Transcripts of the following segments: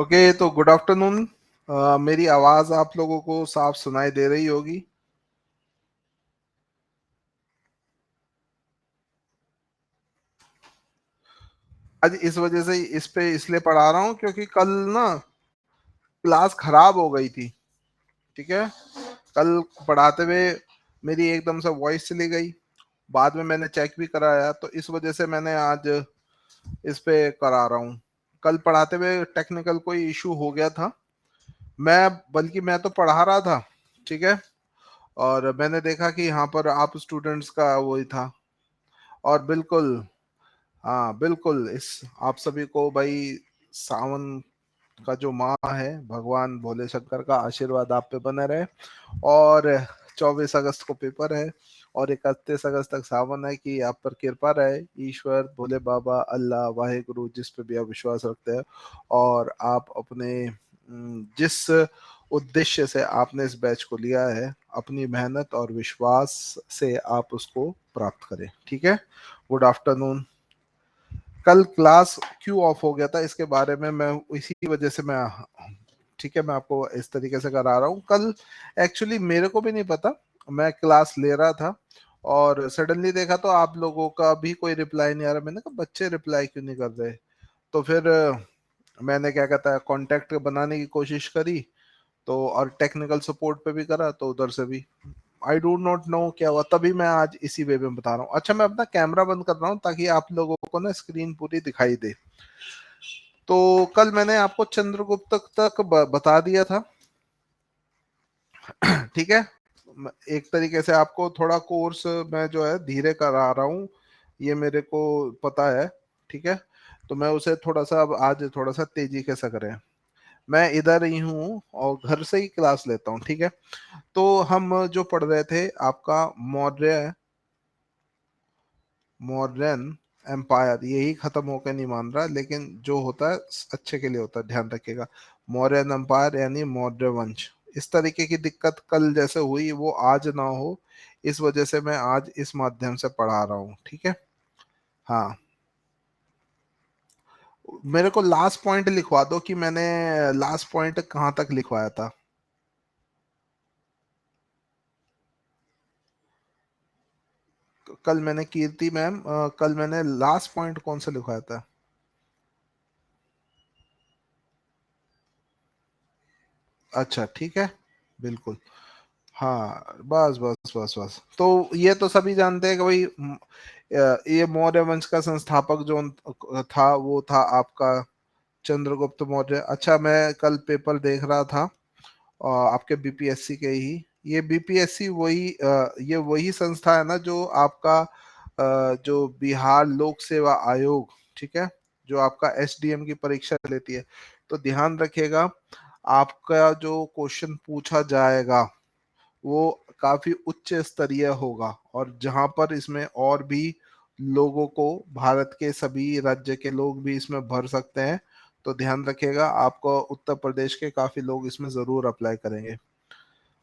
Okay, तो good afternoon. मेरी आवाज आप लोगों को साफ सुनाई दे रही होगी। आज इस वजह से इस पे इसलिए पढ़ा रहा हूँ क्योंकि कल ना क्लास खराब हो गई थी। ठीक है, कल पढ़ाते हुए मेरी एकदम से वॉइस चली गई। बाद में मैंने चेक भी कराया, तो इस वजह से मैंने आज इस पे करा रहा हूँ। कल पढ़ाते हुए टेक्निकल कोई इशू हो गया था। मैं तो पढ़ा रहा था। ठीक है, और मैंने देखा कि यहाँ पर आप स्टूडेंट्स का वही था। और बिल्कुल, हाँ बिल्कुल, इस आप सभी को भाई सावन का जो माह है, भगवान भोले शंकर का आशीर्वाद आप पे बने रहे। और 24 अगस्त को पेपर है और 31 अगस्त तक सावन है कि आप पर कृपा रहे, ईश्वर भोले बाबा अल्लाह वाहे गुरु जिस पे भी आप विश्वास रखते हैं। और आप अपने जिस उद्देश्य से आपने इस बैच को लिया है, अपनी मेहनत और विश्वास से आप उसको प्राप्त करें। ठीक है, गुड आफ्टरनून। कल क्लास क्यों ऑफ हो गया था इसके बारे में मैं इसी वजह से मैं, ठीक है, मैं आपको इस तरीके से करा रहा हूँ। कल एक्चुअली मेरे को भी नहीं पता, मैं क्लास ले रहा था और सडनली देखा तो आप लोगों का भी कोई रिप्लाई नहीं आ रहा। मैंने कहा बच्चे रिप्लाई क्यों नहीं कर रहे। तो फिर मैंने क्या कहता है कांटेक्ट बनाने की कोशिश करी, तो और टेक्निकल सपोर्ट पे भी करा, तो उधर से भी आई डू नॉट नो क्या हुआ। तभी मैं आज इसी वे में बता रहा हूँ। अच्छा, मैं अपना कैमरा बंद कर रहा हूँ ताकि आप लोगों को ना स्क्रीन पूरी दिखाई दे। तो कल मैंने आपको चंद्रगुप्त तक बता दिया था। ठीक है, एक तरीके से आपको थोड़ा कोर्स मैं जो है धीरे करा रहा हूँ, ये मेरे को पता है। ठीक है, तो मैं उसे थोड़ा सा अब आज थोड़ा सा तेजी के साथ करें। मैं इधर ही हूँ और घर से ही क्लास लेता हूँ। ठीक है, तो हम जो पढ़ रहे थे आपका मौर्य मॉडर्न एम्पायर, यही खत्म होकर नहीं मान रहा, लेकिन जो होता है अच्छे के लिए होता है, ध्यान रखिएगा। मौर्यन एम्पायर यानी मौर्य वंश। इस तरीके की दिक्कत कल जैसे हुई वो आज ना हो, इस वजह से मैं आज इस माध्यम से पढ़ा रहा हूँ। ठीक है, हाँ। मेरे को लास्ट पॉइंट लिखवा दो कि मैंने लास्ट पॉइंट कहाँ तक लिखवाया था। कल मैंने कीर्ति मैम, कल मैंने लास्ट पॉइंट कौन सा लिखवाया था। अच्छा ठीक है, बिल्कुल। हाँ बस बस बस बस, तो ये तो सभी जानते हैं कि भाई ये मौर्य वंश का संस्थापक जो था वो था आपका चंद्रगुप्त मौर्य। अच्छा, मैं कल पेपर देख रहा था आपके बीपीएससी के ही। ये बीपीएससी वही ये वही संस्था है ना जो आपका जो बिहार लोक सेवा आयोग, ठीक है, जो आपका एसडीएम की परीक्षा लेती है। तो ध्यान रखिएगा, आपका जो क्वेश्चन पूछा जाएगा वो काफी उच्च स्तरीय होगा, और जहां पर इसमें और भी लोगों को, भारत के सभी राज्य के लोग भी इसमें भर सकते हैं। तो ध्यान रखिएगा, आपको उत्तर प्रदेश के काफी लोग इसमें जरूर अप्लाई करेंगे।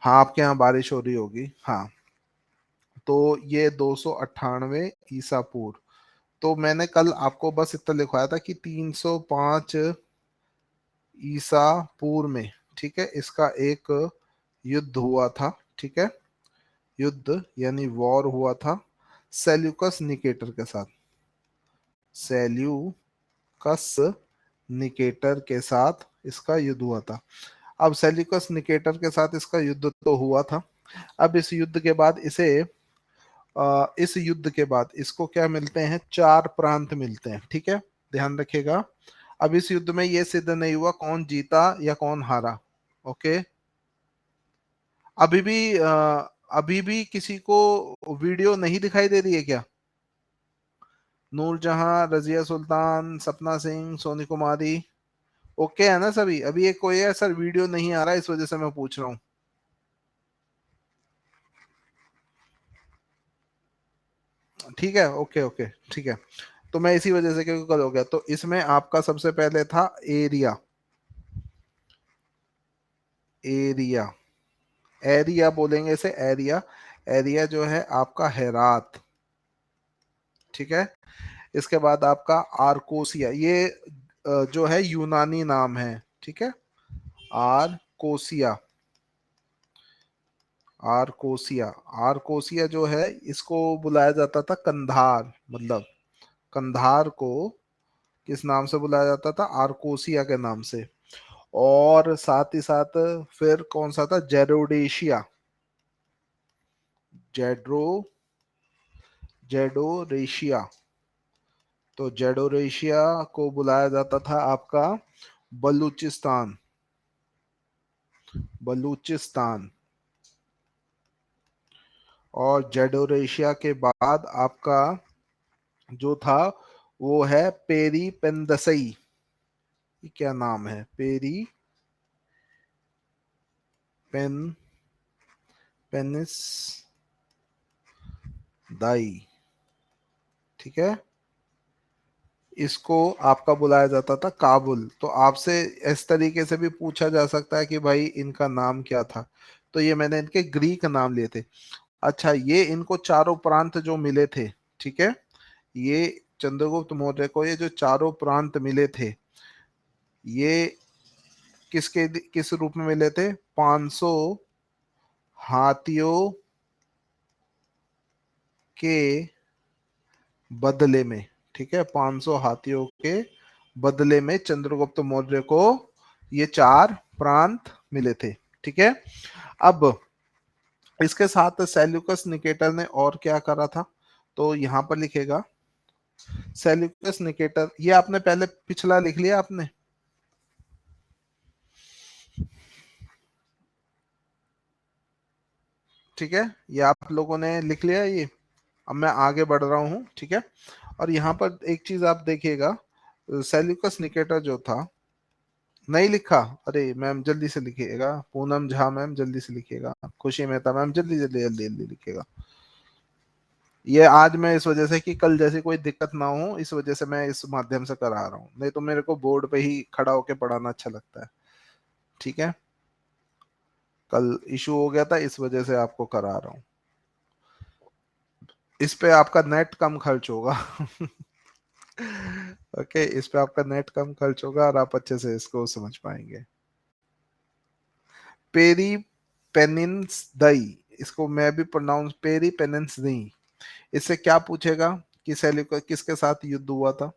हाँ, आपके यहाँ बारिश हो रही होगी, हाँ। तो ये 298 ईसा पूर्व। तो मैंने कल आपको बस इतना लिखवाया था कि 305 ईसा पूर्व में, ठीक है, इसका एक युद्ध हुआ था। ठीक है, युद्ध यानी वॉर हुआ था सेल्यूकस निकेटर के साथ। सेल्यूकस निकेटर के साथ इसका युद्ध हुआ था। अब सेल्यूकस निकेटर के साथ इसका युद्ध तो हुआ था। अब इस युद्ध के बाद इस युद्ध के बाद इसको क्या मिलते हैं, चार प्रांत मिलते हैं। ठीक है, ध्यान रखिएगा। अब इस युद्ध में ये सिद्ध नहीं हुआ कौन जीता या कौन हारा। ओके, अभी भी अभी भी किसी को वीडियो नहीं दिखाई दे रही है क्या। नूरजहां, रजिया सुल्तान, सपना सिंह, सोनी कुमारी, ओके है ना सभी। अभी एक कोई है सर वीडियो नहीं आ रहा है, इस वजह से मैं पूछ रहा हूँ। ठीक है, ओके ओके, ठीक है। तो मैं इसी वजह से, क्योंकि कल हो गया, तो इसमें आपका सबसे पहले था एरिया। एरिया, एरिया बोलेंगे इसे, एरिया। एरिया जो है आपका हेरात। ठीक है, इसके बाद आपका आर्कोसिया, ये जो है यूनानी नाम है। ठीक है, आरकोसिया। आरकोसिया, आरकोसिया जो है इसको बुलाया जाता था कंधार, मतलब कंधार को किस नाम से बुलाया जाता था, आरकोसिया के नाम से। और साथ ही साथ फिर कौन सा था, जेरोडेशिया, जेड्रो जेडोरेशिया। तो जेडोरेशिया को बुलाया जाता था आपका बलूचिस्तान, बलूचिस्तान। और जेडोरेशिया के बाद आपका जो था वो है पेरी पेंदसई। ये क्या नाम है, पेरी पेन पेनिस दाई, ठीक है। इसको आपका बुलाया जाता था काबुल। तो आपसे इस तरीके से भी पूछा जा सकता है कि भाई इनका नाम क्या था। तो ये मैंने इनके ग्रीक नाम लिए थे। अच्छा, ये इनको चारों प्रांत जो मिले थे, ठीक है, ये चंद्रगुप्त मौर्य को ये जो चारों प्रांत मिले थे, ये किस रूप में मिले थे, 500 हाथियों के बदले में। ठीक है, 500 हाथियों के बदले में चंद्रगुप्त मौर्य को ये चार प्रांत मिले थे। ठीक है, अब इसके साथ सेल्यूकस निकेटर ने और क्या करा था, तो यहां पर लिखेगा सेल्यूकस निकेटर। ये आपने पहले पिछला लिख लिया आपने, ठीक है, ये आप लोगों ने लिख लिया ये। अब मैं आगे बढ़ रहा हूँ, ठीक है। और यहाँ पर एक चीज आप देखिएगा, सेल्यूकस निकेटर जो था, नहीं लिखा, अरे मैम जल्दी से लिखिएगा, पूनम झा मैम जल्दी से लिखिएगा, खुशी मेहता मैम जल्दी जल्दी जल्दी जल्दी लिखिएगा। ये आज मैं इस वजह से कि कल जैसी कोई दिक्कत ना हो, इस वजह से मैं इस माध्यम से करा रहा हूँ, नहीं तो मेरे को बोर्ड पे ही खड़ा होके पढ़ाना अच्छा लगता है। ठीक है, कल इशू हो गया था, इस वजह से आपको करा रहा हूँ। इस पे आपका नेट कम खर्च होगा। ओके, इस पे आपका नेट कम खर्च होगा और आप अच्छे से इसको समझ पाएंगे। पेरी पेनिन्स दई, इसको मैं भी प्रोनाउंस पेरी पेनिन्स दई। इससे क्या पूछेगा कि सेल्यूकस किसके साथ युद्ध हुआ था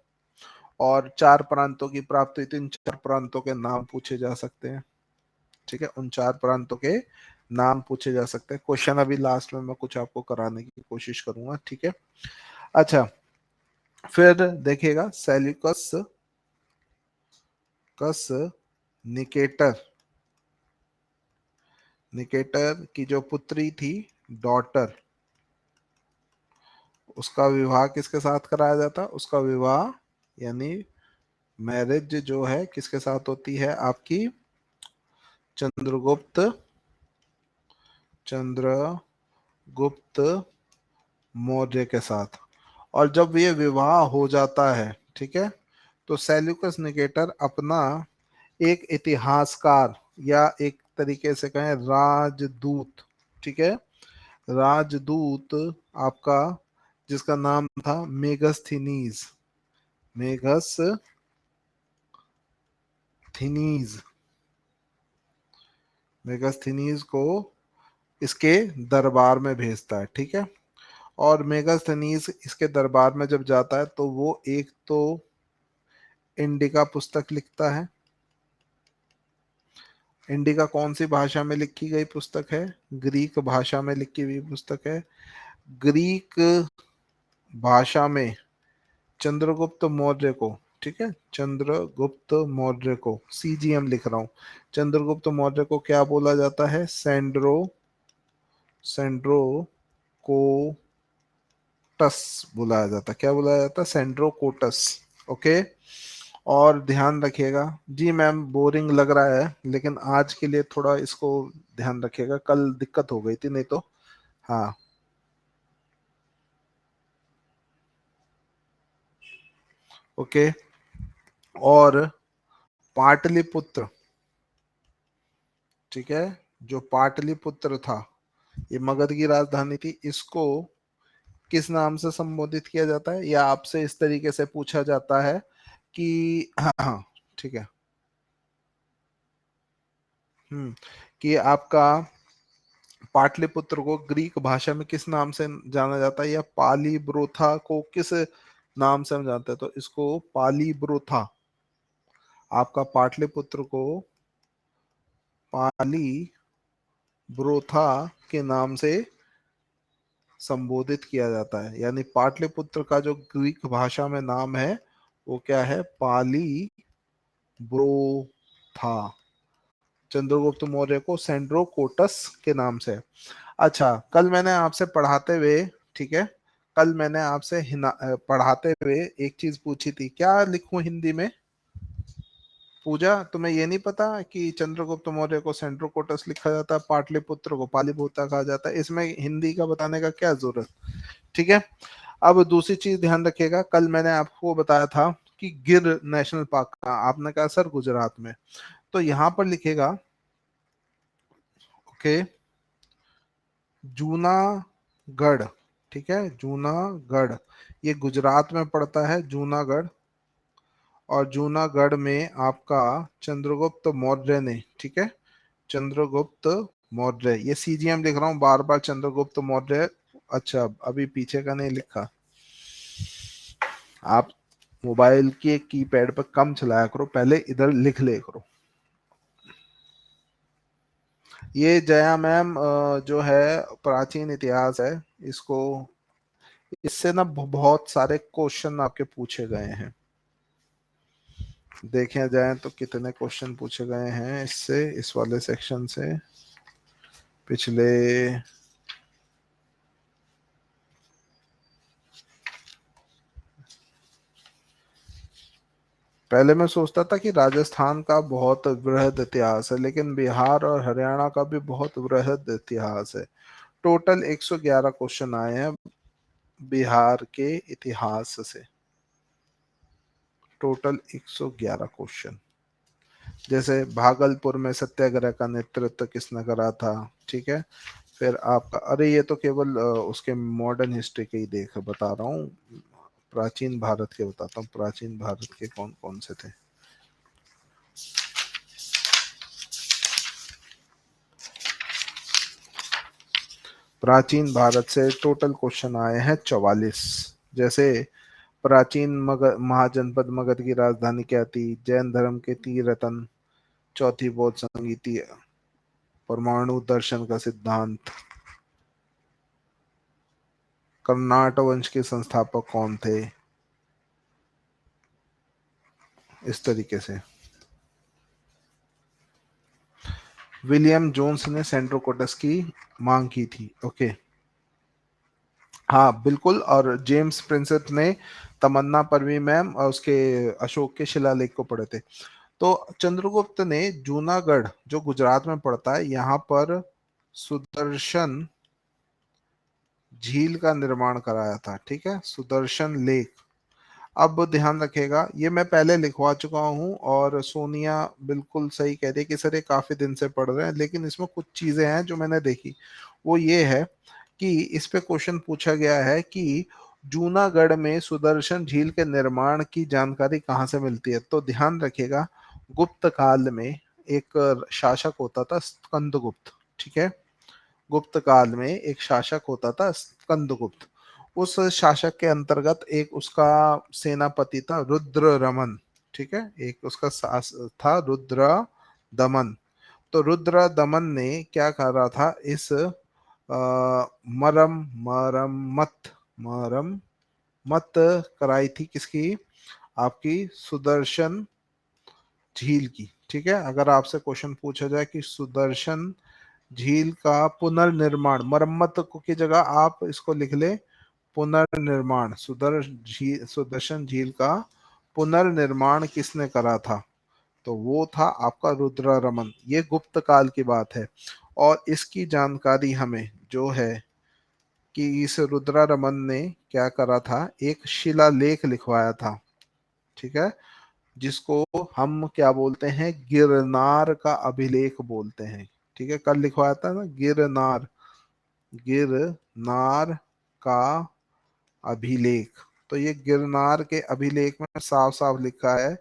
और चार प्रांतों की प्राप्त हुई थी, इन चार प्रांतों के नाम पूछे जा सकते हैं। ठीक है, उन चार प्रांतों के नाम पूछे जा सकते हैं। क्वेश्चन अभी लास्ट में मैं कुछ आपको कराने की कोशिश करूंगा। ठीक है, अच्छा, फिर देखिएगा सेल्यूकस कस निकेटर, निकेटर की जो पुत्री थी, डॉटर, उसका विवाह किसके साथ कराया जाता, उसका विवाह यानी मैरिज जो है किसके साथ होती है आपकी, चंद्रगुप्त चंद्रगुप्त मौर्य के साथ। और जब ये विवाह हो जाता है, ठीक है, तो सेल्यूकस निकेटर अपना एक इतिहासकार या एक तरीके से कहें राजदूत, ठीक है, राजदूत आपका, जिसका नाम था मेगस्थनीज, मेगस्थनीज, मेगस्थनीज को इसके दरबार में भेजता है। ठीक है, और मेगास्थनीज इसके दरबार में जब जाता है तो वो एक तो इंडिका पुस्तक लिखता है। इंडिका कौन सी भाषा में लिखी गई पुस्तक है, ग्रीक भाषा में लिखी हुई पुस्तक है। ग्रीक भाषा में चंद्रगुप्त मौर्य को, ठीक है, चंद्रगुप्त मौर्य को, सीजीएम लिख रहा हूं, चंद्रगुप्त मौर्य को क्या बोला जाता है, सेंड्रो सेंड्रो कोटस बुलाया जाता है। क्या बुलाया जाता है, सेंड्रो कोटस। ओके, और ध्यान रखिएगा जी, मैम बोरिंग लग रहा है लेकिन आज के लिए थोड़ा इसको ध्यान रखिएगा, कल दिक्कत हो गई थी नहीं तो। हाँ, ओके, और पाटलिपुत्र, ठीक है, जो पाटलिपुत्र था, ये मगध की राजधानी थी, इसको किस नाम से संबोधित किया जाता है, या आपसे इस तरीके से पूछा जाता है कि हाँ, ठीक है, कि आपका पाटलिपुत्र को ग्रीक भाषा में किस नाम से जाना जाता है, या पाली ब्रोथा को किस नाम से हम जानते हैं, तो इसको पाली ब्रोथा, आपका पाटलिपुत्र को पाली ब्रोथा के नाम से संबोधित किया जाता है। यानी पाटलिपुत्र का जो ग्रीक भाषा में नाम है वो क्या है, पाली ब्रोथा। चंद्रगुप्त मौर्य को सेंड्रोकोटस के नाम से। अच्छा, कल मैंने आपसे पढ़ाते हुए, ठीक है, कल मैंने आपसे पढ़ाते हुए एक चीज पूछी थी, क्या लिखूं हिंदी में? पूजा, तुम्हें ये नहीं पता कि चंद्रगुप्त मौर्य को सेंड्रोकोटस लिखा जाता है, पाटलिपुत्र को पालीभूता कहा जाता है? इसमें हिंदी का बताने का क्या जरूरत? ठीक है। अब दूसरी चीज ध्यान रखिएगा, कल मैंने आपको बताया था कि गिर नेशनल पार्क का, आपने कहा सर गुजरात में, तो यहां पर लिखेगा, ओके, जूनागढ़, ठीक है, जूनागढ़, ये गुजरात में पड़ता है जूनागढ़। और जूनागढ़ में आपका चंद्रगुप्त मौर्य ने, ठीक है, चंद्रगुप्त मौर्य, ये सीजीएम लिख रहा हूं बार बार, चंद्रगुप्त मौर्य। अच्छा, अभी पीछे का नहीं लिखा, आप मोबाइल के कीपैड पर कम चलाया करो, पहले इधर लिख ले करो। ये जया मैम जो है प्राचीन इतिहास है, इसको, इससे ना बहुत सारे क्वेश्चन आपके पूछे गए हैं। देखे जाए तो कितने क्वेश्चन पूछे गए हैं इससे, इस वाले सेक्शन से, पिछले, पहले मैं सोचता था कि राजस्थान का बहुत वृहद इतिहास है, लेकिन बिहार और हरियाणा का भी बहुत वृहद इतिहास है। टोटल 111 क्वेश्चन आए हैं बिहार के इतिहास से, टोटल 111 क्वेश्चन। जैसे भागलपुर में सत्याग्रह का नेतृत्व किसने करा था, ठीक है। फिर आपका, अरे ये तो केवल उसके मॉडर्न हिस्ट्री के ही देख बता रहा हूँ, प्राचीन भारत के बताता हूँ, प्राचीन भारत के कौन कौन से थे। प्राचीन भारत से टोटल क्वेश्चन आए हैं 44। जैसे प्राचीन मगध, महाजनपद मगध की राजधानी क्या थी, जैन धर्म के तीन रतन, चौथी बौद्ध संगीति, परमाणु दर्शन का सिद्धांत, कर्नाट वंश के संस्थापक कौन थे, इस तरीके से। विलियम जोन्स ने सेंट्रोकोटस की मांग की थी, ओके, हाँ बिल्कुल। और जेम्स प्रिंसेप ने तमन्ना परवी मैम और उसके अशोक के शिलालेख को पढ़े थे। तो चंद्रगुप्त ने जूनागढ़ जो गुजरात में पड़ता है, यहाँ पर सुदर्शन झील का निर्माण कराया था, ठीक है, सुदर्शन लेक। अब ध्यान रखेगा, ये मैं पहले लिखवा चुका हूँ, और सोनिया बिल्कुल सही कह रही है कि सर ये काफी दिन से पढ़ रहे हैं, लेकिन इसमें कुछ चीजें हैं जो मैंने देखी, वो ये है कि इस पे क्वेश्चन पूछा गया है कि जूनागढ़ में सुदर्शन झील के निर्माण की जानकारी कहाँ से मिलती है। तो ध्यान रखिएगा, गुप्त काल में एक शासक होता था स्कंदगुप्त, ठीक है, गुप्त काल में एक शासक होता था स्कंदगुप्त। उस शासक के अंतर्गत एक उसका सेनापति था रुद्र रमन, ठीक है, एक उसका था रुद्र दमन। तो रुद्र दमन ने क्या करा था, इस मरम्मत मरम्मत कराई थी, किसकी, आपकी सुदर्शन झील की, ठीक है। अगर आपसे क्वेश्चन पूछा जाए कि सुदर्शन झील का पुनर्निर्माण, मरम्मत की जगह आप इसको लिख ले पुनर्निर्माण, सुदर्शन झील का पुनर्निर्माण किसने करा था, तो वो था आपका रुद्र रमन। ये गुप्त काल की बात है, और इसकी जानकारी हमें जो है कि इस रुद्र रमन ने क्या करा था, एक शिलालेख लिखवाया था, ठीक है, जिसको हम क्या बोलते हैं, गिरनार का अभिलेख बोलते हैं, ठीक है। कल लिखवाया था ना, गिरनार, गिरनार का अभिलेख। तो ये गिरनार के अभिलेख में साफ साफ लिखा है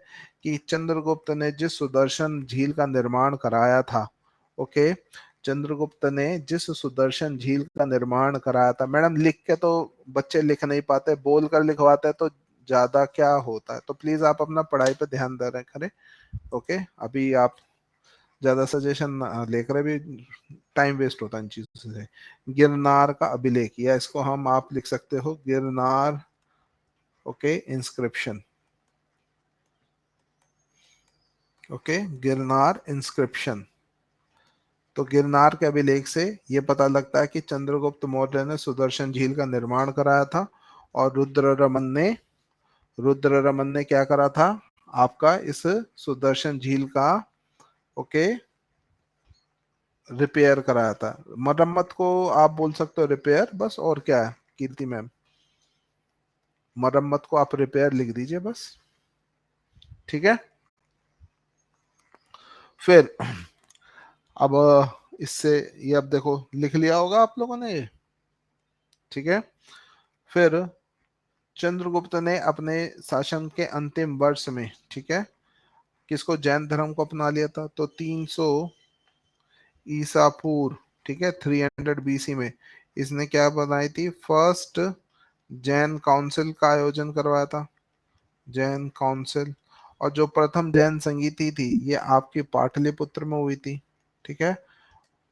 कि चंद्रगुप्त ने जिस सुदर्शन झील का निर्माण कराया था, ओके, चंद्रगुप्त ने जिस सुदर्शन झील का निर्माण कराया था। मैडम लिख के तो बच्चे लिख नहीं पाते, बोल कर लिखवाते हैं तो ज्यादा क्या होता है, तो प्लीज आप अपना पढ़ाई पे ध्यान दे रहे करें। ओके, अभी आप ज्यादा सजेशन लेकर भी टाइम वेस्ट होता है इन चीजों से। गिरनार का अभिलेख, या इसको हम आप लिख सकते हो Girnar, okay, inscription. Okay, Girnar inscription. तो गिरनार के अभिलेख से ये पता लगता है कि चंद्रगुप्त मौर्य ने सुदर्शन झील का निर्माण कराया था, और रुद्र रमन ने क्या करा था आपका, इस सुदर्शन झील का, ओके, रिपेयर कराया था। मरम्मत को आप बोल सकते हो रिपेयर, बस, और क्या है कीर्ति मैम, मरम्मत को आप रिपेयर लिख दीजिए बस, ठीक है। फिर अब इससे ये, अब देखो लिख लिया होगा आप लोगों ने ये, ठीक है। फिर चंद्रगुप्त ने अपने शासन के अंतिम वर्ष में, ठीक है, किसको, जैन धर्म को अपना लिया था। तो 300 ईसा पूर्व, ठीक है, 300 बीसी में इसने क्या बनाई थी, फर्स्ट जैन काउंसिल का आयोजन करवाया था, जैन काउंसिल। और जो प्रथम जैन संगीति थी ये आपकी पाटलिपुत्र में हुई थी, ठीक है,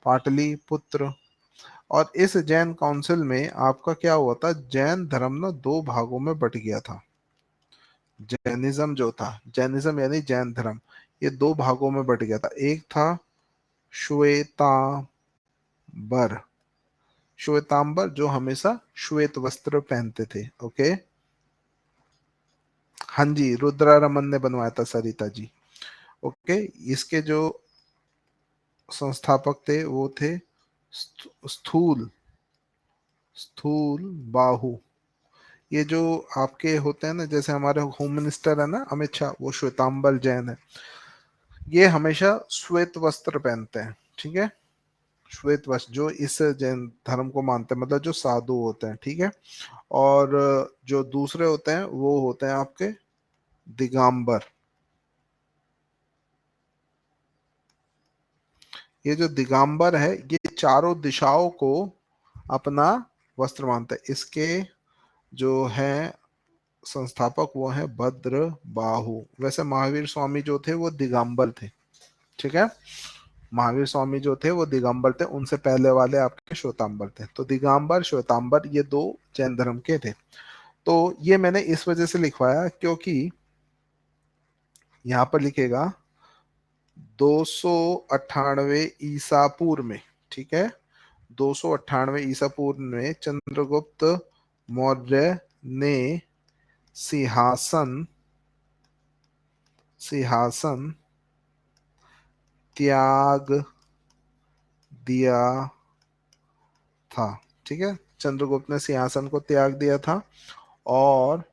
पाटलिपुत्र। और इस जैन काउंसिल में आपका क्या हुआ था, जैन धर्म ना दो भागों में बट गया था। जैनिज्म जो था, जैनिज्म यानी जैन धर्म, ये दो भागों में बट गया था। एक था श्वेतांबर, श्वेतांबर जो हमेशा श्वेत वस्त्र पहनते थे, ओके। हाँ जी, रुद्रा रमन ने बनवाया था सरिता जी, ओके। इसके जो संस्थापक थे वो थे स्थूल स्थूल बाहु। ये जो आपके होते हैं ना, जैसे हमारे होम मिनिस्टर है ना अमित शाह, वो श्वेतांबर जैन है। ये हमेशा श्वेत वस्त्र पहनते हैं, ठीक है, श्वेत वस्त्र, जो इस जैन धर्म को मानते हैं, मतलब जो साधु होते हैं, ठीक है। और जो दूसरे होते हैं वो होते हैं आपके दिगंबर। ये जो दिगंबर है ये चारों दिशाओं को अपना वस्त्र मानते हैं। इसके जो है संस्थापक वो है भद्र बाहु। वैसे महावीर स्वामी जो थे वो दिगंबर थे, ठीक है, महावीर स्वामी जो थे वो दिगंबर थे, उनसे पहले वाले आपके श्वेतांबर थे। तो दिगंबर श्वेतांबर ये दो जैन धर्म के थे। तो ये मैंने इस वजह से लिखवाया क्योंकि यहाँ पर लिखेगा 298 ईसा पूर्व में, ठीक है, 298 ईसा पूर्व में चंद्रगुप्त मौर्य ने सिंहासन सिंहासन त्याग दिया था, ठीक है, चंद्रगुप्त ने सिंहासन को त्याग दिया था। और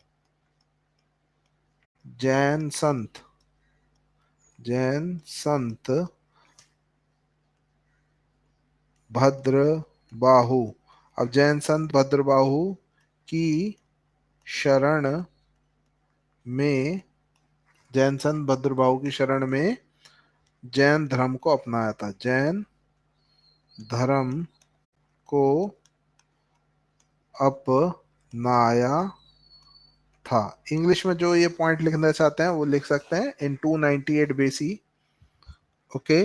जैन संत भद्रबाहु, अब जैन संत भद्रबाहु की शरण में, जैन संत भद्रबाहु की शरण में जैन धर्म को अपनाया था, जैन धर्म को अपनाया था। इंग्लिश में जो ये पॉइंट लिखना चाहते हैं वो लिख सकते हैं इन 298 बीसी, ओके,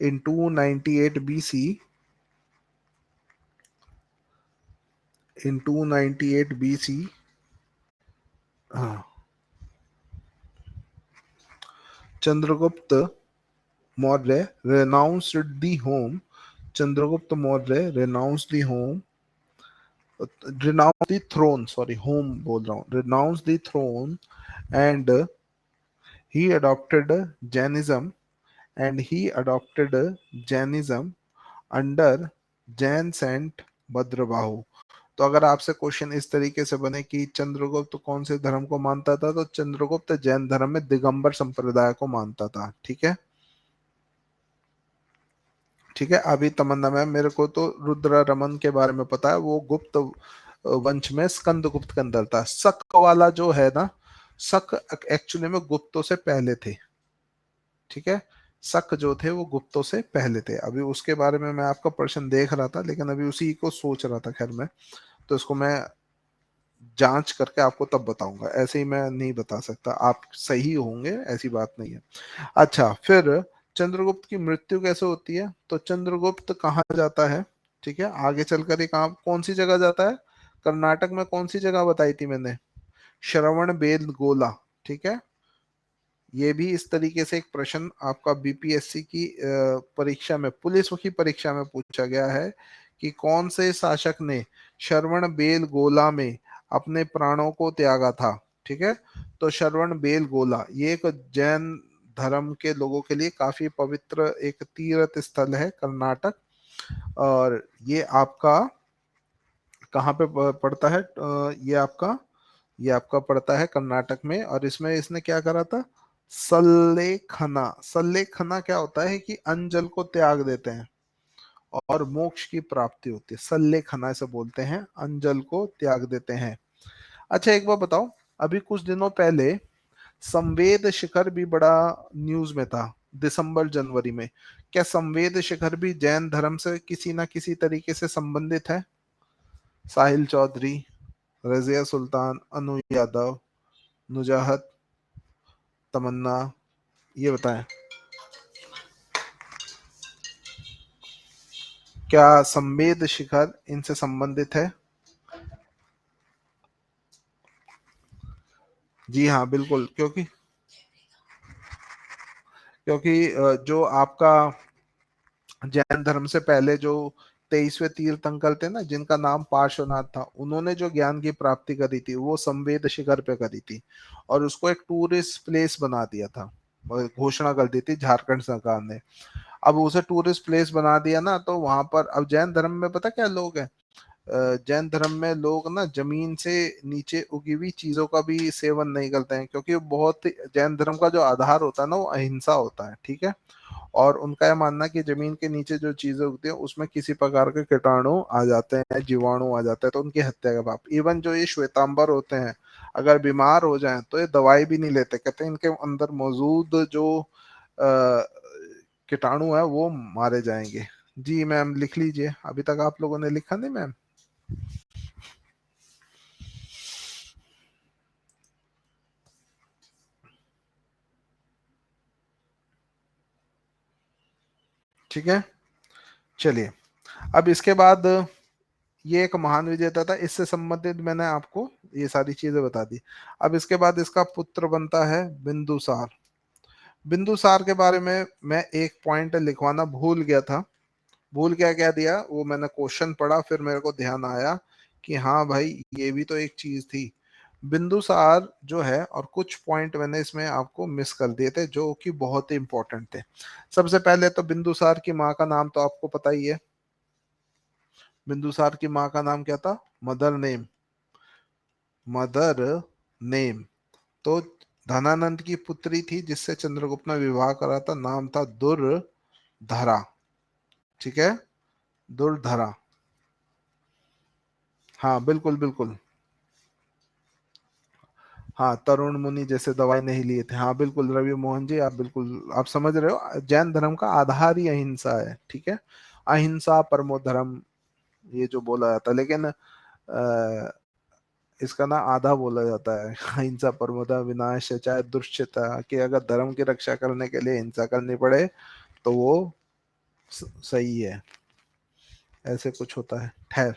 इन 298 बीसी, इन 298 बीसी, हाँ, Chandragupta Maurya renounced the home, Chandragupta Maurya renounced the home, renounced the throne, sorry, home बोल रहा हूँ, renounced the throne, and he adopted Jainism, and he adopted Jainism under Jain saint Bhadrabahu. तो अगर आपसे क्वेश्चन इस तरीके से बने कि चंद्रगुप्त कौन से धर्म को मानता था, तो चंद्रगुप्त जैन धर्म में दिगंबर संप्रदाय को मानता था, ठीक है, ठीक है। अभी तमन्ना मैम, मेरे को तो रुद्र रमन के बारे में पता है, वो गुप्त वंश में स्कंद गुप्त के अंदर था। शक वाला जो है ना, शक एक्चुअली में गुप्तों से पहले थे, ठीक है, शक जो थे वो गुप्तों से पहले थे। अभी उसके बारे में मैं आपका प्रश्न देख रहा था, लेकिन अभी उसी को सोच रहा था खैर मैं, तो इसको मैं जांच करके आपको तब बताऊंगा, ऐसे ही मैं नहीं बता सकता। आप सही होंगे ऐसी बात नहीं है। अच्छा, फिर चंद्रगुप्त की मृत्यु कैसे होती है? तो चंद्रगुप्त कहाँ जाता है? ठीक है, आगे चलकर ये कहाँ कौन सी जगह जाता है? कर्नाटक में कौन सी जगह बताई थी मैंने? श्रवण बेलगोला। ठीक है, ये भी इस तरीके से एक प्रश्न आपका बीपीएससी की परीक्षा में, पुलिस की परीक्षा में पूछा गया है कि कौन से शासक ने श्रवण बेलगोला में अपने प्राणों को त्यागा था। ठीक है, तो श्रवण बेलगोला ये एक जैन धर्म के लोगों के लिए काफी पवित्र एक तीर्थ स्थल है कर्नाटक। और ये आपका कहाँ पे पड़ता है? ये आपका पड़ता है कर्नाटक में। और इसमें इसने क्या करा था? सल्लेखना। सल्लेखना क्या होता है कि अंजल को त्याग देते हैं और मोक्ष की प्राप्ति होती है। सल्लेखना ऐसे बोलते हैं, अंजल को त्याग देते हैं। अच्छा, एक बार बताओ, अभी कुछ दिनों पहले संवेद शिखर भी बड़ा न्यूज में था, दिसंबर जनवरी में। क्या संवेद शिखर भी जैन धर्म से किसी ना किसी तरीके से संबंधित है? साहिल चौधरी, रजिया सुल्तान, अनु यादव, नुजाहत, तमन्ना, ये बताएं, क्या संवेद शिखर इनसे संबंधित है? जी हाँ, बिल्कुल। क्योंकि क्योंकि जो आपका जैन धर्म से पहले जो 23वें तीर्थंकर थे ना, जिनका नाम पार्श्वनाथ था, उन्होंने जो ज्ञान की प्राप्ति करी थी वो संवेद शिखर पे करी थी, और उसको एक टूरिस्ट प्लेस बना दिया था, घोषणा कर दी थी झारखंड सरकार ने। अब उसे टूरिस्ट प्लेस बना दिया ना, तो वहां पर अब जैन धर्म में पता क्या लोग हैं? जैन धर्म में लोग ना जमीन से नीचे उगी हुई चीजों का भी सेवन नहीं करते हैं, क्योंकि वो बहुत जैन धर्म का जो आधार होता है ना वो अहिंसा होता है। ठीक है, और उनका यह मानना है कि जमीन के नीचे जो चीजें उगती हैं उसमें किसी प्रकार के कीटाणु आ जाते हैं, जीवाणु आ जाते हैं, तो उनकी हत्या का पाप। इवन जो ये श्वेतांबर होते हैं, अगर बीमार हो जाएं तो ये दवाई भी नहीं लेते, कहते हैं इनके अंदर मौजूद जो कीटाणु है वो मारे जाएंगे। जी मैम, लिख लीजिए। अभी तक आप लोगों ने लिखा नहीं मैम? ठीक है, चलिए। अब इसके बाद ये एक महान विजेता था, इससे संबंधित मैंने आपको ये सारी चीजें बता दी। अब इसके बाद इसका पुत्र बनता है बिंदुसार। बिंदुसार के बारे में मैं एक पॉइंट लिखवाना भूल गया था। भूल क्या क्या दिया वो, मैंने क्वेश्चन पढ़ा फिर मेरे को ध्यान आया कि हाँ भाई ये भी तो एक चीज थी। बिंदुसार जो है, और कुछ पॉइंट मैंने इसमें आपको मिस कर दिए थे जो कि बहुत ही इंपॉर्टेंट थे। सबसे पहले तो बिंदुसार की माँ का नाम तो आपको पता ही है। बिंदुसार की माँ का नाम क्या था? Mother name. Mother name. तो धनानंद की पुत्री थी जिससे चंद्रगुप्त ने विवाह करा था, नाम था दुर्धरा। ठीक है, दुर्धरा। हाँ बिल्कुल बिल्कुल। हाँ, तरुण मुनि जैसे दवाई नहीं लिए थे, हाँ बिल्कुल रवि मोहन जी, आप बिल्कुल आप समझ रहे हो, जैन धर्म का आधार ही अहिंसा है। ठीक है, अहिंसा परमो धर्म, ये जो बोला जाता है, लेकिन इसका ना आधा बोला जाता है अहिंसा परमो धर्म विनाश चाहे दुष्टता, कि अगर धर्म की रक्षा करने के लिए हिंसा करनी पड़े तो वो सही है, ऐसे कुछ होता है। खैर,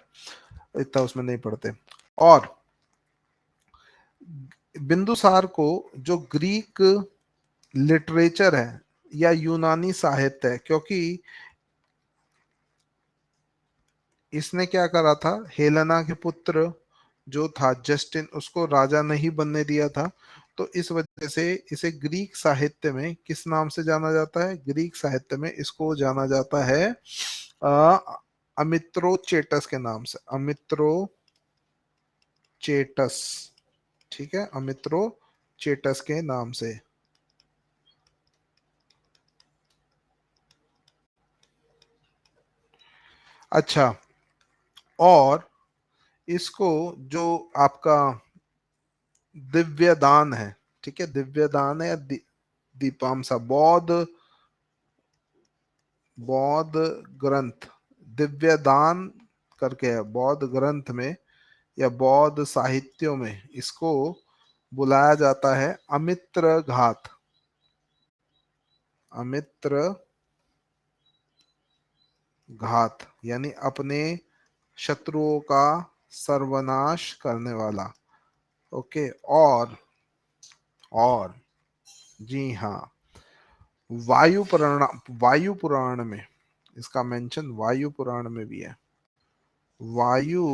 इतना उसमें नहीं पढ़ते। और बिंदुसार को जो ग्रीक लिटरेचर है या यूनानी साहित्य है, क्योंकि इसने क्या करा था, हेलेना के पुत्र जो था जस्टिन, उसको राजा नहीं बनने दिया था, तो इस वजह से इसे ग्रीक साहित्य में किस नाम से जाना जाता है? ग्रीक साहित्य में इसको जाना जाता है अमित्रोचेटस के नाम से। अमित्रोचेटस। ठीक है, अमित्रोचेटस के नाम से। अच्छा, और इसको जो आपका दिव्य दान है, ठीक है, दिव्य दान है या दीपामसा, बौद्ध बौद्ध ग्रंथ, दिव्य दान करके है, बौद्ध ग्रंथ में या बौद्ध साहित्यों में इसको बुलाया जाता है अमित्र घात। अमित्र घात यानी अपने शत्रुओं का सर्वनाश करने वाला। ओके। और जी हाँ, वायु पुराण में इसका मेंशन वायु पुराण में भी है। वायु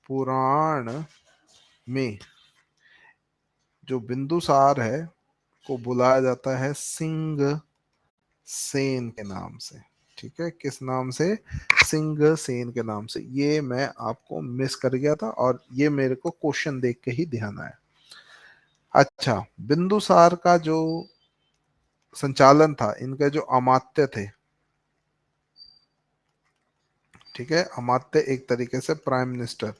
पुराण में जो बिंदुसार है को बुलाया जाता है सिंह सेन के नाम से। ठीक है, किस नाम से? सिंह सेन के नाम से। ये मैं आपको मिस कर गया था और ये मेरे को क्वेश्चन देख के ही ध्यान आया। अच्छा, बिंदुसार का जो संचालन था, इनके जो अमात्य थे, ठीक है, अमात्य एक तरीके से प्राइम मिनिस्टर,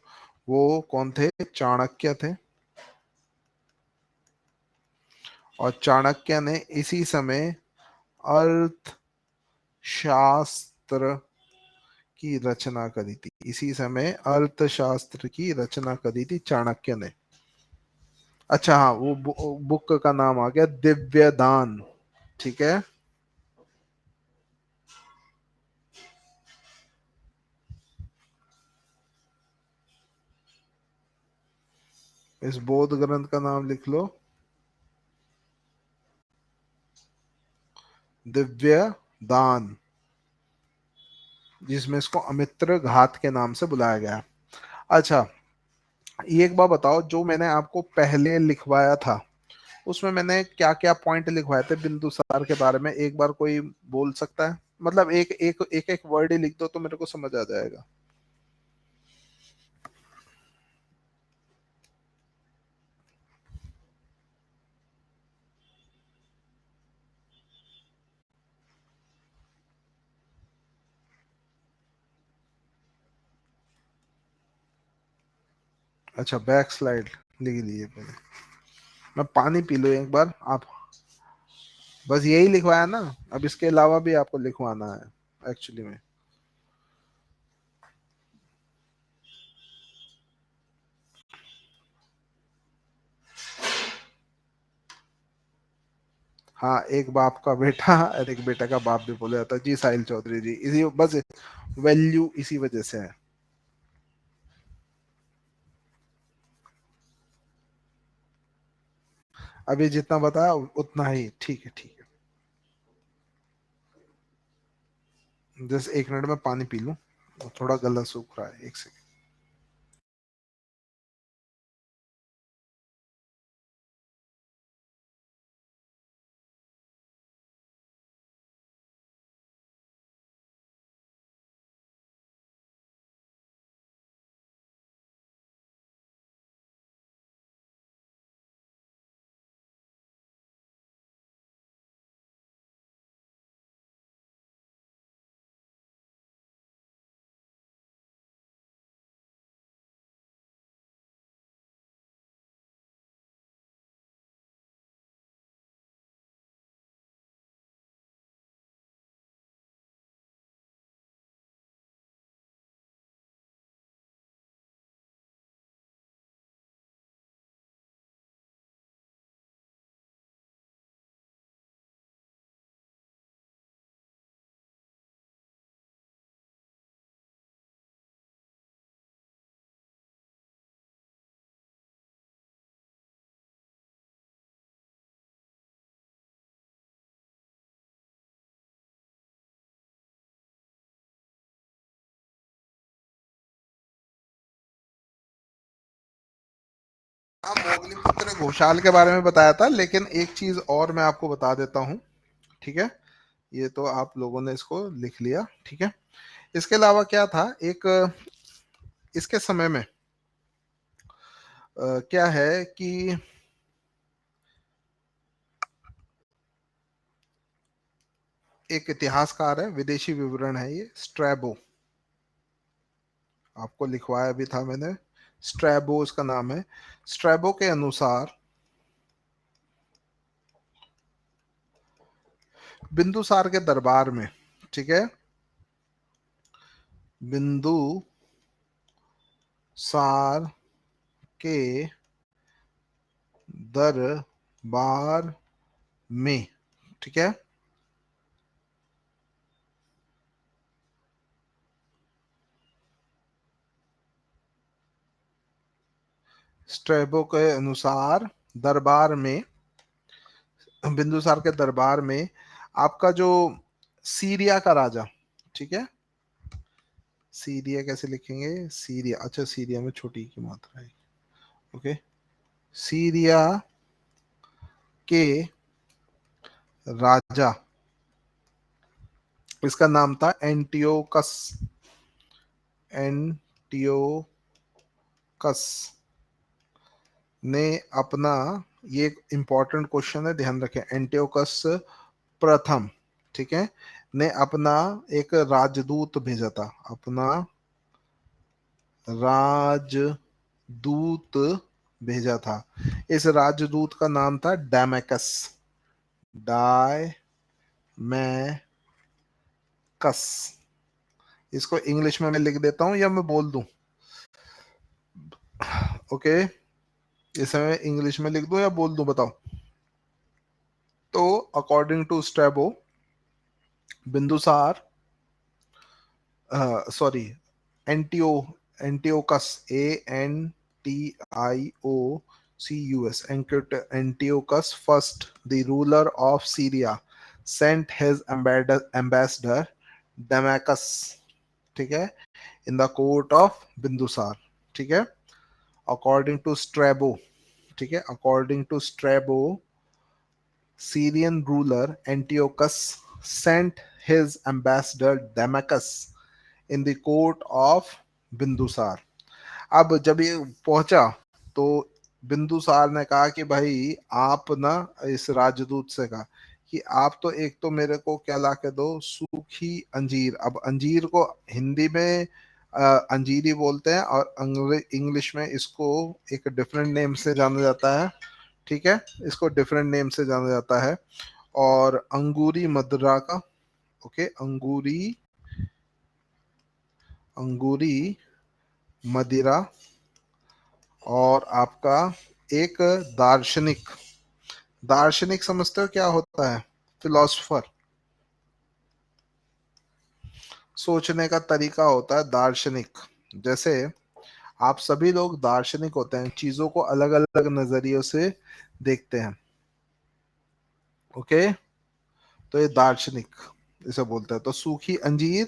वो कौन थे? चाणक्य थे। और चाणक्य ने इसी समय अर्थशास्त्र की रचना करी थी। इसी समय अर्थशास्त्र की रचना करी थी चाणक्य ने। अच्छा हाँ, वो बुक का नाम आ गया दिव्य दान। ठीक है। इस बौद्ध ग्रंथ का नाम लिख लो, दिव्य दान, जिसमें इसको अमित्र घात के नाम से बुलाया गया। अच्छा, ये एक बार बताओ, जो मैंने आपको पहले लिखवाया था उसमें मैंने क्या क्या पॉइंट लिखवाए थे बिंदुसार के बारे में? एक बार कोई बोल सकता है? मतलब एक वर्ड ही लिख दो तो मेरे को समझ आ जाएगा। अच्छा, बैक स्लाइड लिख लीजिए पहले। मैं पानी पी लो एक बार आप। बस यही लिखवाया ना? अब इसके अलावा भी आपको लिखवाना है एक्चुअली में। हाँ, एक बाप का बेटा और एक बेटा का बाप भी बोला जाता है जी। साहिल चौधरी जी, इसी बस वैल्यू इसी वजह से है। अभी जितना बताया उतना ही ठीक है। ठीक है, जस्ट एक मिनट में पानी पी लूं, थोड़ा गला सूख रहा है, एक सेकंड। हाँ, मोगलीपुत्र घोषाल के बारे में बताया था, लेकिन एक चीज और मैं आपको बता देता हूँ। ठीक है, ये तो आप लोगों ने इसको लिख लिया। ठीक है, इसके अलावा क्या था, एक इसके समय में क्या है कि एक इतिहासकार है, विदेशी विवरण है ये, स्ट्रैबो, आपको लिखवाया भी था मैंने। स्ट्रैबो इसका नाम है। स्ट्रैबो के अनुसार बिंदुसार के दरबार में, ठीक है, बिंदु सार के दरबार में, ठीक है। स्ट्रैबो के अनुसार दरबार में, बिंदुसार के दरबार में आपका जो सीरिया का राजा, ठीक है, सीरिया कैसे लिखेंगे, सीरिया, अच्छा सीरिया में छोटी की मात्रा है, ओके, सीरिया के राजा, इसका नाम था एंटियोकस, एंटियोकस ने अपना, ये एक इंपॉर्टेंट क्वेश्चन है, ध्यान रखें, एंटियोकस प्रथम, ठीक है, ने अपना एक राजदूत भेजा था, अपना राजदूत भेजा था। इस राजदूत का नाम था डैमेकस, डायमैकस। इसको इंग्लिश में मैं लिख देता हूं या मैं बोल दूं, ओके, इसे मैं इंग्लिश में लिख दूं या बोल दूं, बताओ। तो according to Strabo, Bindusara, sorry, Antio, Antiochus, ANTIOCUS, Antiochus first, the ruler of Syria, sent his ambassador Deimachus, ठीक है, in the court of Bindusara, ठीक है, अकॉर्डिंग टू स्ट्रैबो, ठीक है, according to Strabo, Syrian ruler Antiochus sent his ambassador Damachus in the court of Bindusara. अब जब ये पहुंचा तो बिंदुसार ने कहा कि भाई आप ना, इस राजदूत से कहा कि आप तो एक तो मेरे को क्या ला के दो, सूखी अंजीर। अब अंजीर को हिंदी में अंजीरी बोलते हैं और इंग्लिश में इसको एक डिफरेंट नेम से जाना जाता है, ठीक है, इसको डिफरेंट नेम से जाना जाता है। और अंगूरी मदरा का, ओके, अंगूरी, अंगूरी मदिरा, और आपका एक दार्शनिक, दार्शनिक समझते हो क्या होता है, फिलोसफर, सोचने का तरीका होता है दार्शनिक। जैसे आप सभी लोग दार्शनिक होते हैं, चीजों को अलग अलग नजरियों से देखते हैं, ओके, तो ये दार्शनिक इसे बोलते हैं। तो सूखी अंजीर,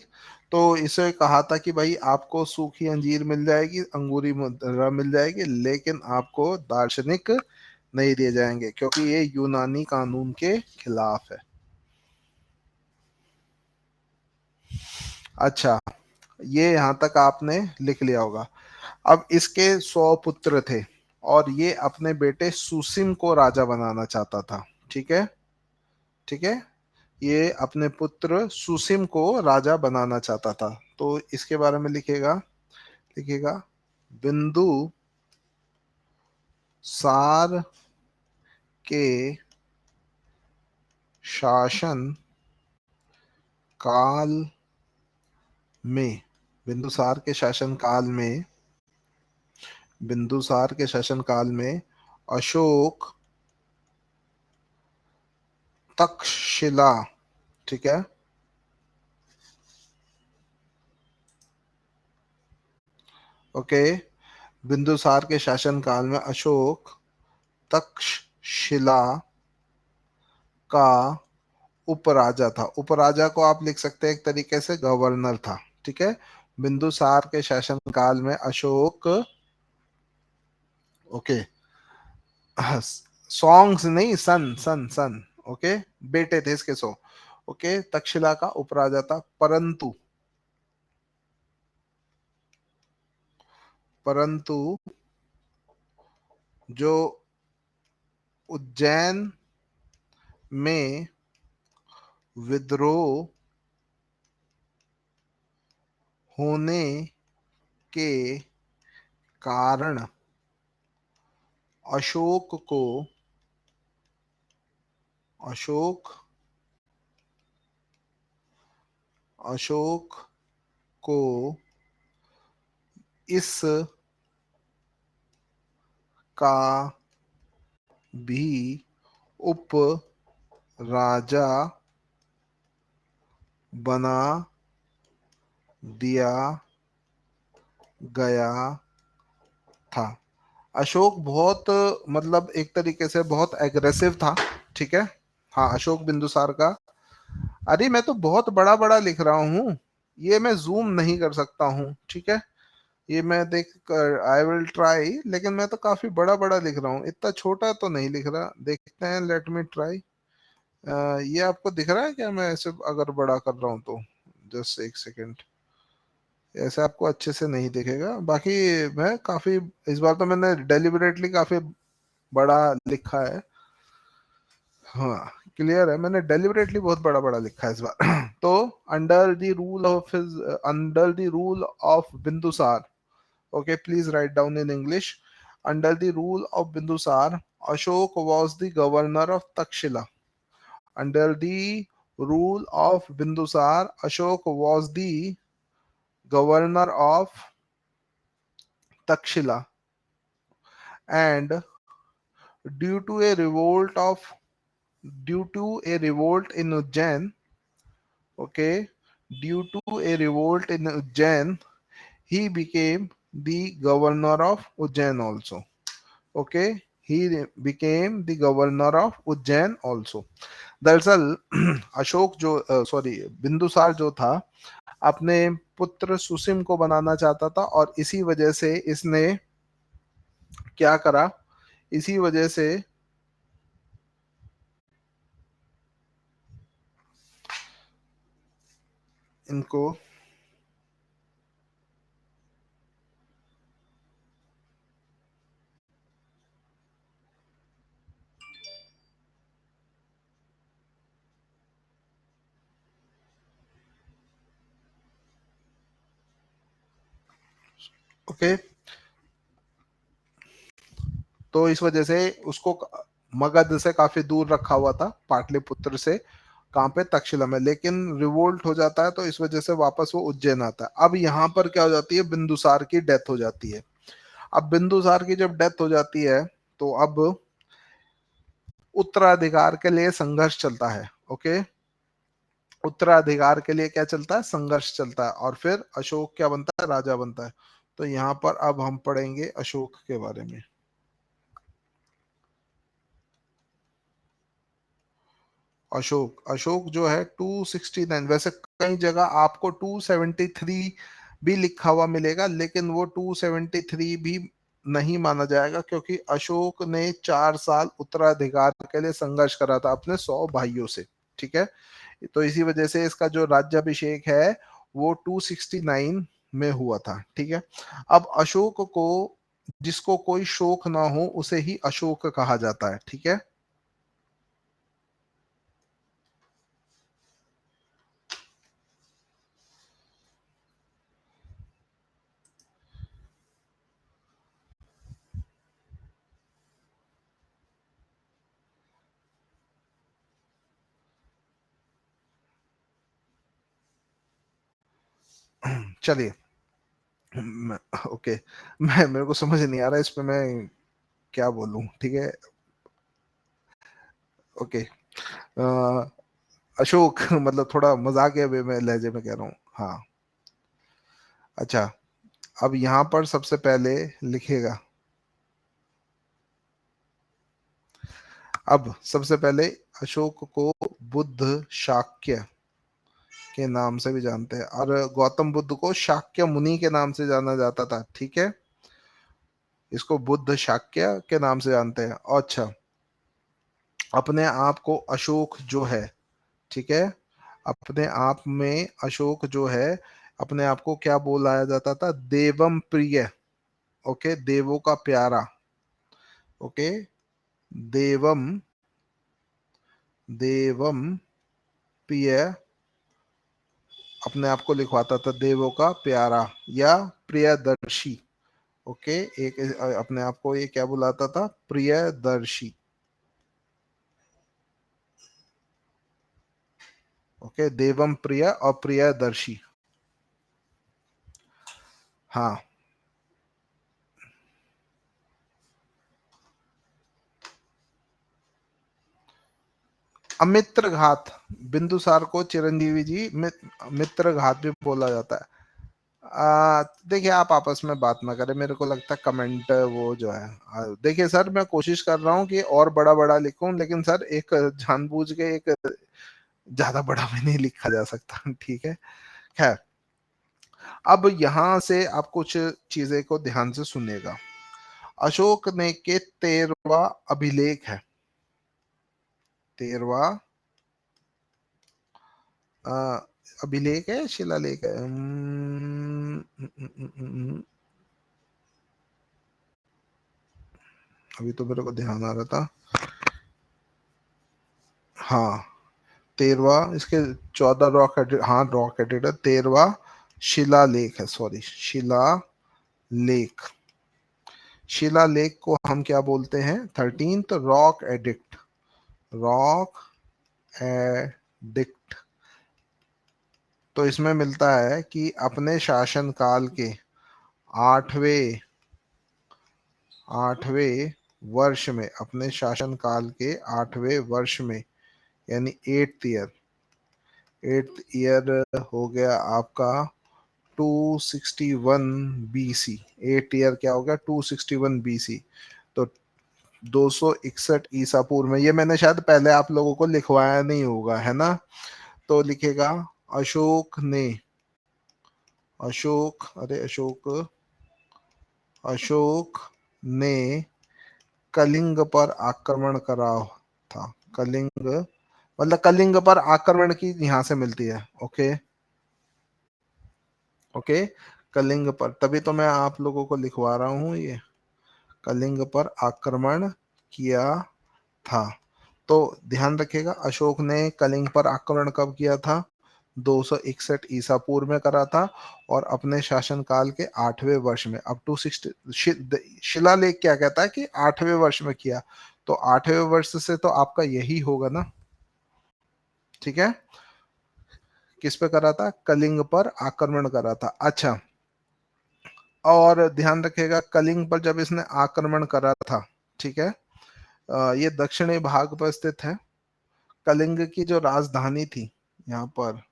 तो इसे कहा था कि भाई आपको सूखी अंजीर मिल जाएगी, अंगूरी मदरा मिल जाएगी, लेकिन आपको दार्शनिक नहीं दिए जाएंगे क्योंकि ये यूनानी कानून के खिलाफ है। अच्छा, ये यहां तक आपने लिख लिया होगा। अब इसके 100 पुत्र थे और ये अपने बेटे सुसिम को राजा बनाना चाहता था, ठीक है, ठीक है, ये अपने पुत्र सुसिम को राजा बनाना चाहता था। तो इसके बारे में लिखेगा, लिखेगा बिंदु सार के शासन काल में, बिंदुसार के शासन काल में, बिंदुसार के शासन काल में अशोक तक्षशिला, ठीक है, ओके, बिंदुसार के शासन काल में अशोक तक्षशिला का उपराजा था। उपराजा को आप लिख सकते हैं एक तरीके से गवर्नर था, ठीक है, बिंदुसार के शासन काल में अशोक, ओके, सॉन्ग्स नहीं, सन सन सन, ओके, बेटे थे इसके 100, ओके, तक्षशिला का उपराजा था, परंतु, परंतु जो उज्जैन में विद्रोह होने के कारण अशोक को, अशोक, अशोक को इस का भी उप राजा बना दिया गया था। अशोक बहुत, मतलब एक तरीके से बहुत एग्रेसिव था, ठीक है। हाँ, अशोक बिंदुसार का। अरे मैं तो बहुत बड़ा बड़ा लिख रहा हूँ, ये मैं जूम नहीं कर सकता हूँ, ठीक है। ये मैं देख कर आई विल ट्राई, लेकिन मैं तो काफी बड़ा बड़ा लिख रहा हूँ, इतना छोटा तो नहीं लिख रहा। देखते हैं, लेट मी ट्राई। ये आपको दिख रहा है क्या, मैं ऐसे अगर बड़ा कर रहा हूँ तो? जस्ट एक सेकेंड। ऐसे आपको अच्छे से नहीं दिखेगा, बाकी मैं काफी, इस बार तो मैंने डेलिबरेटली काफी बड़ा लिखा है। हाँ, क्लियर है, मैंने डेलिबरेटली बहुत बड़ा बड़ा लिखा है इस बार। तो under the rule of Bindusara, okay, please write down in English. Under the rule of Bindusar, Ashok was the governor of Takshila. Under the rule of Bindusar, Ashok was the governor of Takshila, and due to a revolt of due to a revolt in Ujjain, okay, due to a revolt in Ujjain, he became the governor of Ujjain also. Okay, he became the governor of Ujjain also. दरअसल अशोक जो sorry Bindusara जो था, अपने पुत्र सुसिम को बनाना चाहता था, और इसी वजह से इसने क्या करा, इसी वजह से इनको ओके, तो इस वजह से उसको मगध से काफी दूर रखा हुआ था, पाटलिपुत्र से। कहाँ पे? तक्षशिला में। लेकिन रिवोल्ट हो जाता है, तो इस वजह से वापस वो उज्जैन आता है। अब यहाँ पर क्या हो जाती है, बिंदुसार की डेथ हो जाती है। अब बिंदुसार की जब डेथ हो जाती है, तो अब उत्तराधिकार के लिए संघर्ष चलता है। ओके, उत्तराधिकार के लिए क्या चलता है? संघर्ष चलता है, और फिर अशोक क्या बनता है? राजा बनता है। तो यहाँ पर अब हम पढ़ेंगे अशोक के बारे में। अशोक, अशोक जो है 269, वैसे कई जगह आपको 273 भी लिखा हुआ मिलेगा, लेकिन वो 273 भी नहीं माना जाएगा, क्योंकि अशोक ने 4 साल उत्तराधिकार के लिए संघर्ष करा था अपने 100 भाइयों से, ठीक है। तो इसी वजह से इसका जो राज्याभिषेक है वो 269 में हुआ था, ठीक है। अब अशोक को, जिसको कोई शोक ना हो उसे ही अशोक कहा जाता है, ठीक है। चलिए, ओके, मैं मेरे को समझ नहीं आ रहा इस पे मैं क्या बोलूं, ठीक है। ओके, अशोक मतलब थोड़ा मजाकिया वे में लहजे में कह रहा हूँ। हाँ, अच्छा, अब यहाँ पर सबसे पहले लिखेगा, अब सबसे पहले अशोक को बुद्ध शाक्य के नाम से भी जानते हैं, और गौतम बुद्ध को शाक्य मुनि के नाम से जाना जाता था, ठीक है। इसको बुद्ध शाक्य के नाम से जानते हैं। अच्छा, अपने आप को अशोक जो है, ठीक है, अपने आप में अशोक जो है, अपने आप को क्या बोलाया जाता था? देवम प्रिय। ओके, देवों का प्यारा। ओके, देवम, देवम प्रिय, अपने आप को लिखवाता था देवों का प्यारा या प्रियदर्शी। ओके, एक अपने आप को ये क्या बुलाता था? प्रियदर्शी। ओके, देवम प्रिय और प्रियदर्शी। हाँ, अमित्र घात, बिंदुसार को चिरंजीवी जी मित्र घात भी बोला जाता है। देखिए आप आपस में बात ना करें, मेरे को लगता है कमेंट वो जो है, देखिए सर मैं कोशिश कर रहा हूँ कि और बड़ा बड़ा लिखूं, लेकिन सर एक जानबूझ के एक ज्यादा बड़ा भी नहीं लिखा जा सकता। ठीक है, खैर अब यहां से आप कुछ चीजें को ध्यान से सुनिएगा। अशोक ने के 13वां अभिलेख है, 13वां अभिलेख है, शिलालेख है, अभी तो मेरे को ध्यान आ रहा था। हाँ 13वां, इसके 14 रॉक एडिट, हाँ रॉक एडिट है, 13वां शिलालेख है, सॉरी शिलालेख। शिलालेख को हम क्या बोलते हैं? 13th rock edict, rock edict. तो इसमें मिलता है कि अपने शासन काल के आठवें आठवें वर्ष में, अपने शासन काल के 8वें वर्ष में, यानी 8th ईयर हो गया आपका 261 BC। 8 ईयर क्या हो गया? 261 BC। तो 261 ईसा पूर्व में, ये मैंने शायद पहले आप लोगों को लिखवाया नहीं होगा, है ना? तो लिखेगा अशोक ने, अशोक ने कलिंग पर आक्रमण करा था। कलिंग मतलब कलिंग पर आक्रमण की यहां से मिलती है। ओके ओके, कलिंग पर, तभी तो मैं आप लोगों को लिखवा रहा हूं ये, कलिंग पर आक्रमण किया था। तो ध्यान रखिएगा, अशोक ने कलिंग पर आक्रमण कब किया था? 261 ईसा पूर्व में करा था, और अपने शासनकाल के 8वें वर्ष में। अब 260 शिलालेख क्या कहता है कि 8वें वर्ष में किया, तो 8वें वर्ष से तो आपका यही होगा ना। ठीक है, किस पे करा था? कलिंग पर आक्रमण करा था। अच्छा, और ध्यान रखिएगा कलिंग पर जब इसने आक्रमण करा था, ठीक है, ये दक्षिणी भाग पर स्थित है। कलिंग की जो राजधानी थी, यहाँ पर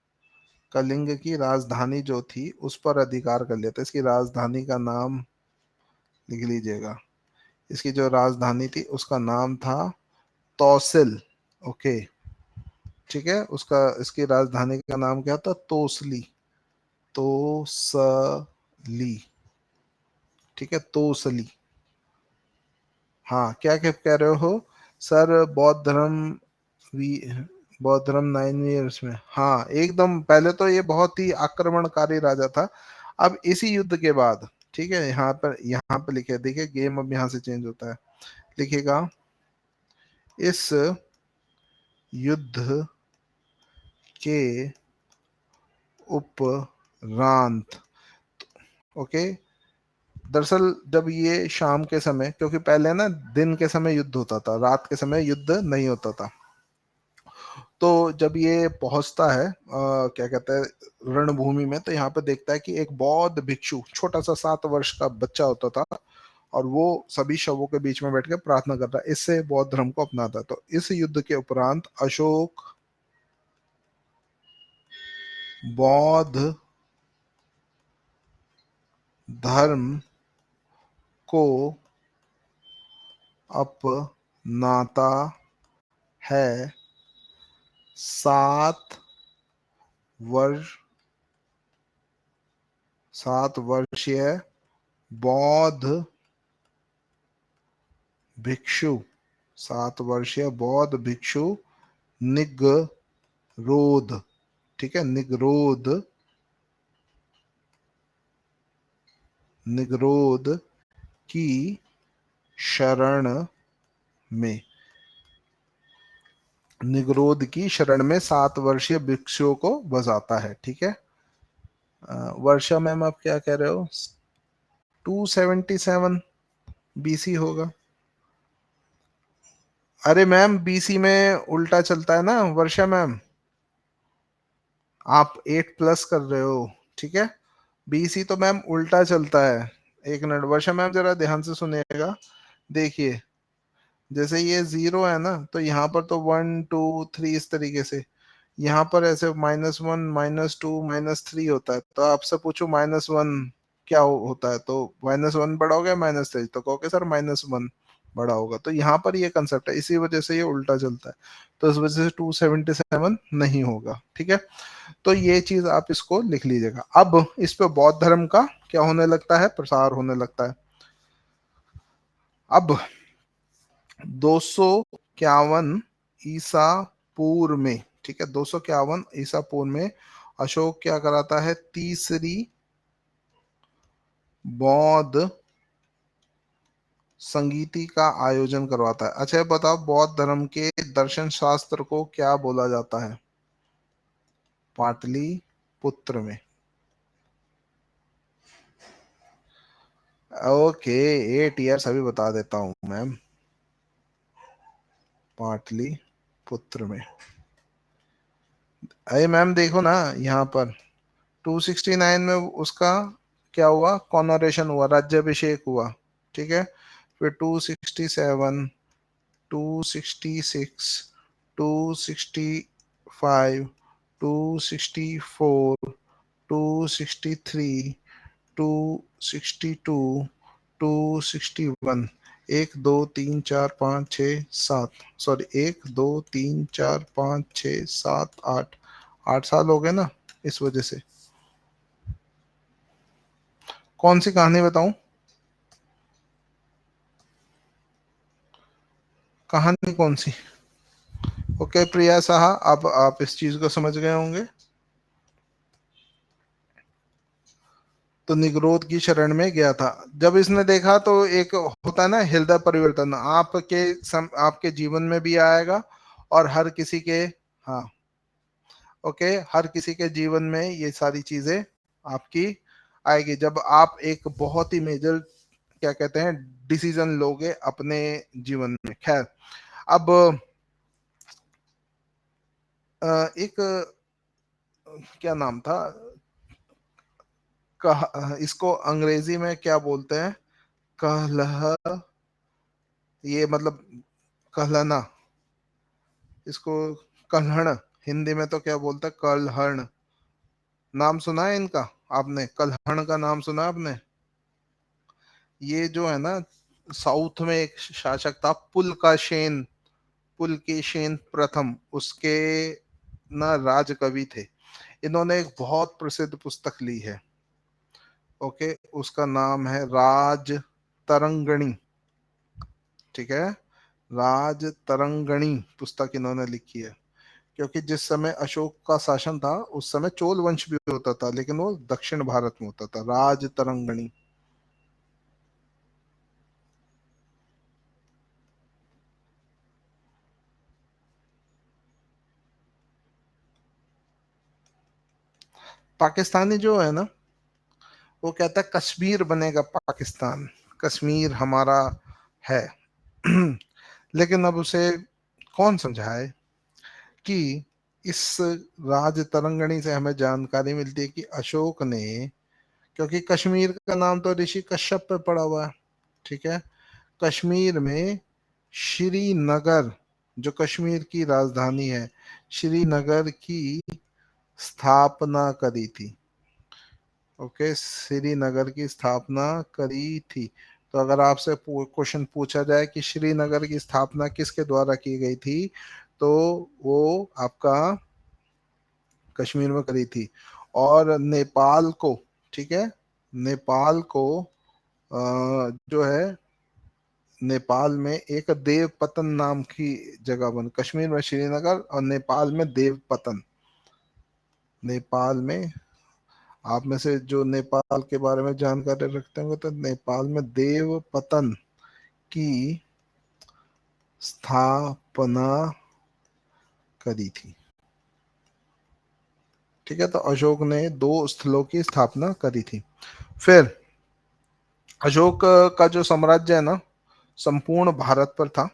कलिंग की राजधानी जो थी उस पर अधिकार कर लिया था। इसकी राजधानी का नाम लिख लीजिएगा, इसकी जो राजधानी थी उसका नाम था तौसिल। ओके, ठीक है, उसका, इसकी राजधानी का नाम क्या था? तोसली, तोसली, ठीक है, तोसली। हाँ, क्या क्या कह रहे हो सर? बौद्ध धर्म, वी बौद्ध धर्म 9 ईयर्स में, हाँ एकदम, पहले तो ये बहुत ही आक्रमणकारी राजा था। अब इसी युद्ध के बाद, ठीक है, यहाँ पर लिखे, देखिए गेम अब यहाँ से चेंज होता है, लिखेगा इस युद्ध के उपरांत। ओके, दरअसल जब ये शाम के समय, क्योंकि पहले ना दिन के समय युद्ध होता था, रात के समय युद्ध नहीं होता था। तो जब ये पहुंचता है क्या कहते हैं रणभूमि में, तो यहाँ पे देखता है कि एक बौद्ध भिक्षु, छोटा सा 7 वर्ष का बच्चा होता था, और वो सभी शवों के बीच में बैठ के प्रार्थना कर रहा है, इससे बौद्ध धर्म को अपनाता है। तो इस युद्ध के उपरांत अशोक बौद्ध धर्म को अपनाता है। 7 वर्ष 7 वर्षीय बौद्ध भिक्षु, 7 वर्षीय बौद्ध भिक्षु निगरोध, ठीक है, निगरोध की शरण में, निगरोध की शरण में 7 वर्षीय भिक्षुओं को बसाता है। ठीक है, वर्षा मैम आप क्या कह रहे हो? 277 BC होगा। अरे मैम BC में उल्टा चलता है ना वर्षा मैम, आप 8+ कर रहे हो, ठीक है, BC तो मैम उल्टा चलता है। एक मिनट वर्षा मैम जरा ध्यान से सुनिएगा, देखिए जैसे ये 0 है ना, तो यहाँ पर तो 1 2 3 इस तरीके से, यहाँ पर ऐसे -1 -2 -3 होता है। तो आपसे पूछो -1 क्या होता है, तो -1 बड़ा हो गया, -3 तो कहोगे सर -1 बड़ा होगा। तो यहाँ पर ये कंसेप्ट है, इसी वजह से ये उल्टा चलता है। तो इस वजह से 277 नहीं होगा। ठीक है, तो ये चीज आप इसको लिख लीजिएगा। अब इस पे बौद्ध धर्म का क्या होने लगता है, प्रसार होने लगता है। अब 251 ईसा पूर्व में, ठीक है, 251 ईसा पूर्व में अशोक क्या कराता है, तीसरी बौद्ध संगीति का आयोजन करवाता है। अच्छा ये बताओ, बौद्ध धर्म के दर्शन शास्त्र को क्या बोला जाता है, पाटलिपुत्र में। ओके, 8 ईयर्स अभी बता देता हूं मैम, पाटलिपुत्र में। अरे मैम देखो ना, यहाँ पर 269 में उसका क्या हुआ, कॉनोरेशन हुआ, राज्याभिषेक हुआ। ठीक है, फिर 267, 266, 265, 264, 263, 262, 261, 1 2 3 4 5 6 7, सॉरी 1 2 3 4 5 6 7 8, 8 साल हो गए ना इस वजह से। कौन सी कहानी बताऊं, कहानी कौन सी। ओके प्रिया साहा, अब आप इस चीज को समझ गए होंगे। तो निगरोध की शरण में गया था। जब इसने देखा तो एक होता है ना हृदय परिवर्तन, आपके जीवन में भी आएगा और हर किसी के, हाँ ओके, हर किसी के जीवन में ये सारी चीजें आपकी आएगी जब आप एक बहुत ही मेजर क्या कहते हैं डिसीजन लोगे अपने जीवन में। खैर, अब एक क्या नाम था, इसको अंग्रेजी में क्या बोलते हैं, कहलह, ये मतलब कहलना, इसको कल्हण, हिंदी में तो क्या बोलते हैं, कल्हण। नाम सुना है इनका आपने, कल्हण का नाम सुना है आपने। ये जो है ना, साउथ में एक शासक था पुलकाशेन, पुलकेशेन प्रथम, उसके ना राजकवि थे। इन्होंने एक बहुत प्रसिद्ध पुस्तक ली है। ओके, उसका नाम है राज तरंगणी। ठीक है, राज तरंगणी पुस्तक इन्होंने लिखी है। क्योंकि जिस समय अशोक का शासन था उस समय चोल वंश भी होता था, लेकिन वो दक्षिण भारत में होता था। राज तरंगणी। पाकिस्तानी जो है ना, वो कहता है कश्मीर बनेगा पाकिस्तान, कश्मीर हमारा है। लेकिन अब उसे कौन समझाए कि इस राज तरंगणी से हमें जानकारी मिलती है कि अशोक ने, क्योंकि कश्मीर का नाम तो ऋषि कश्यप पे पड़ा हुआ है। ठीक है, कश्मीर में श्रीनगर, जो कश्मीर की राजधानी है, श्रीनगर की स्थापना करी थी। ओके, श्रीनगर की स्थापना करी थी। तो अगर आपसे क्वेश्चन पूछा जाए कि श्रीनगर की स्थापना किसके द्वारा की गई थी, तो वो आपका कश्मीर में करी थी। और नेपाल को, ठीक है, नेपाल को जो है, नेपाल में एक देवपतन नाम की जगह बन, कश्मीर में श्रीनगर और नेपाल में देवपतन। नेपाल में, आप में से जो नेपाल के बारे में जानकारी रखते होंगे, तो नेपाल में देवपतन की स्थापना करी थी। ठीक है, तो अशोक ने 2 स्थलों की स्थापना करी थी। फिर अशोक का जो साम्राज्य है ना, संपूर्ण भारत पर था।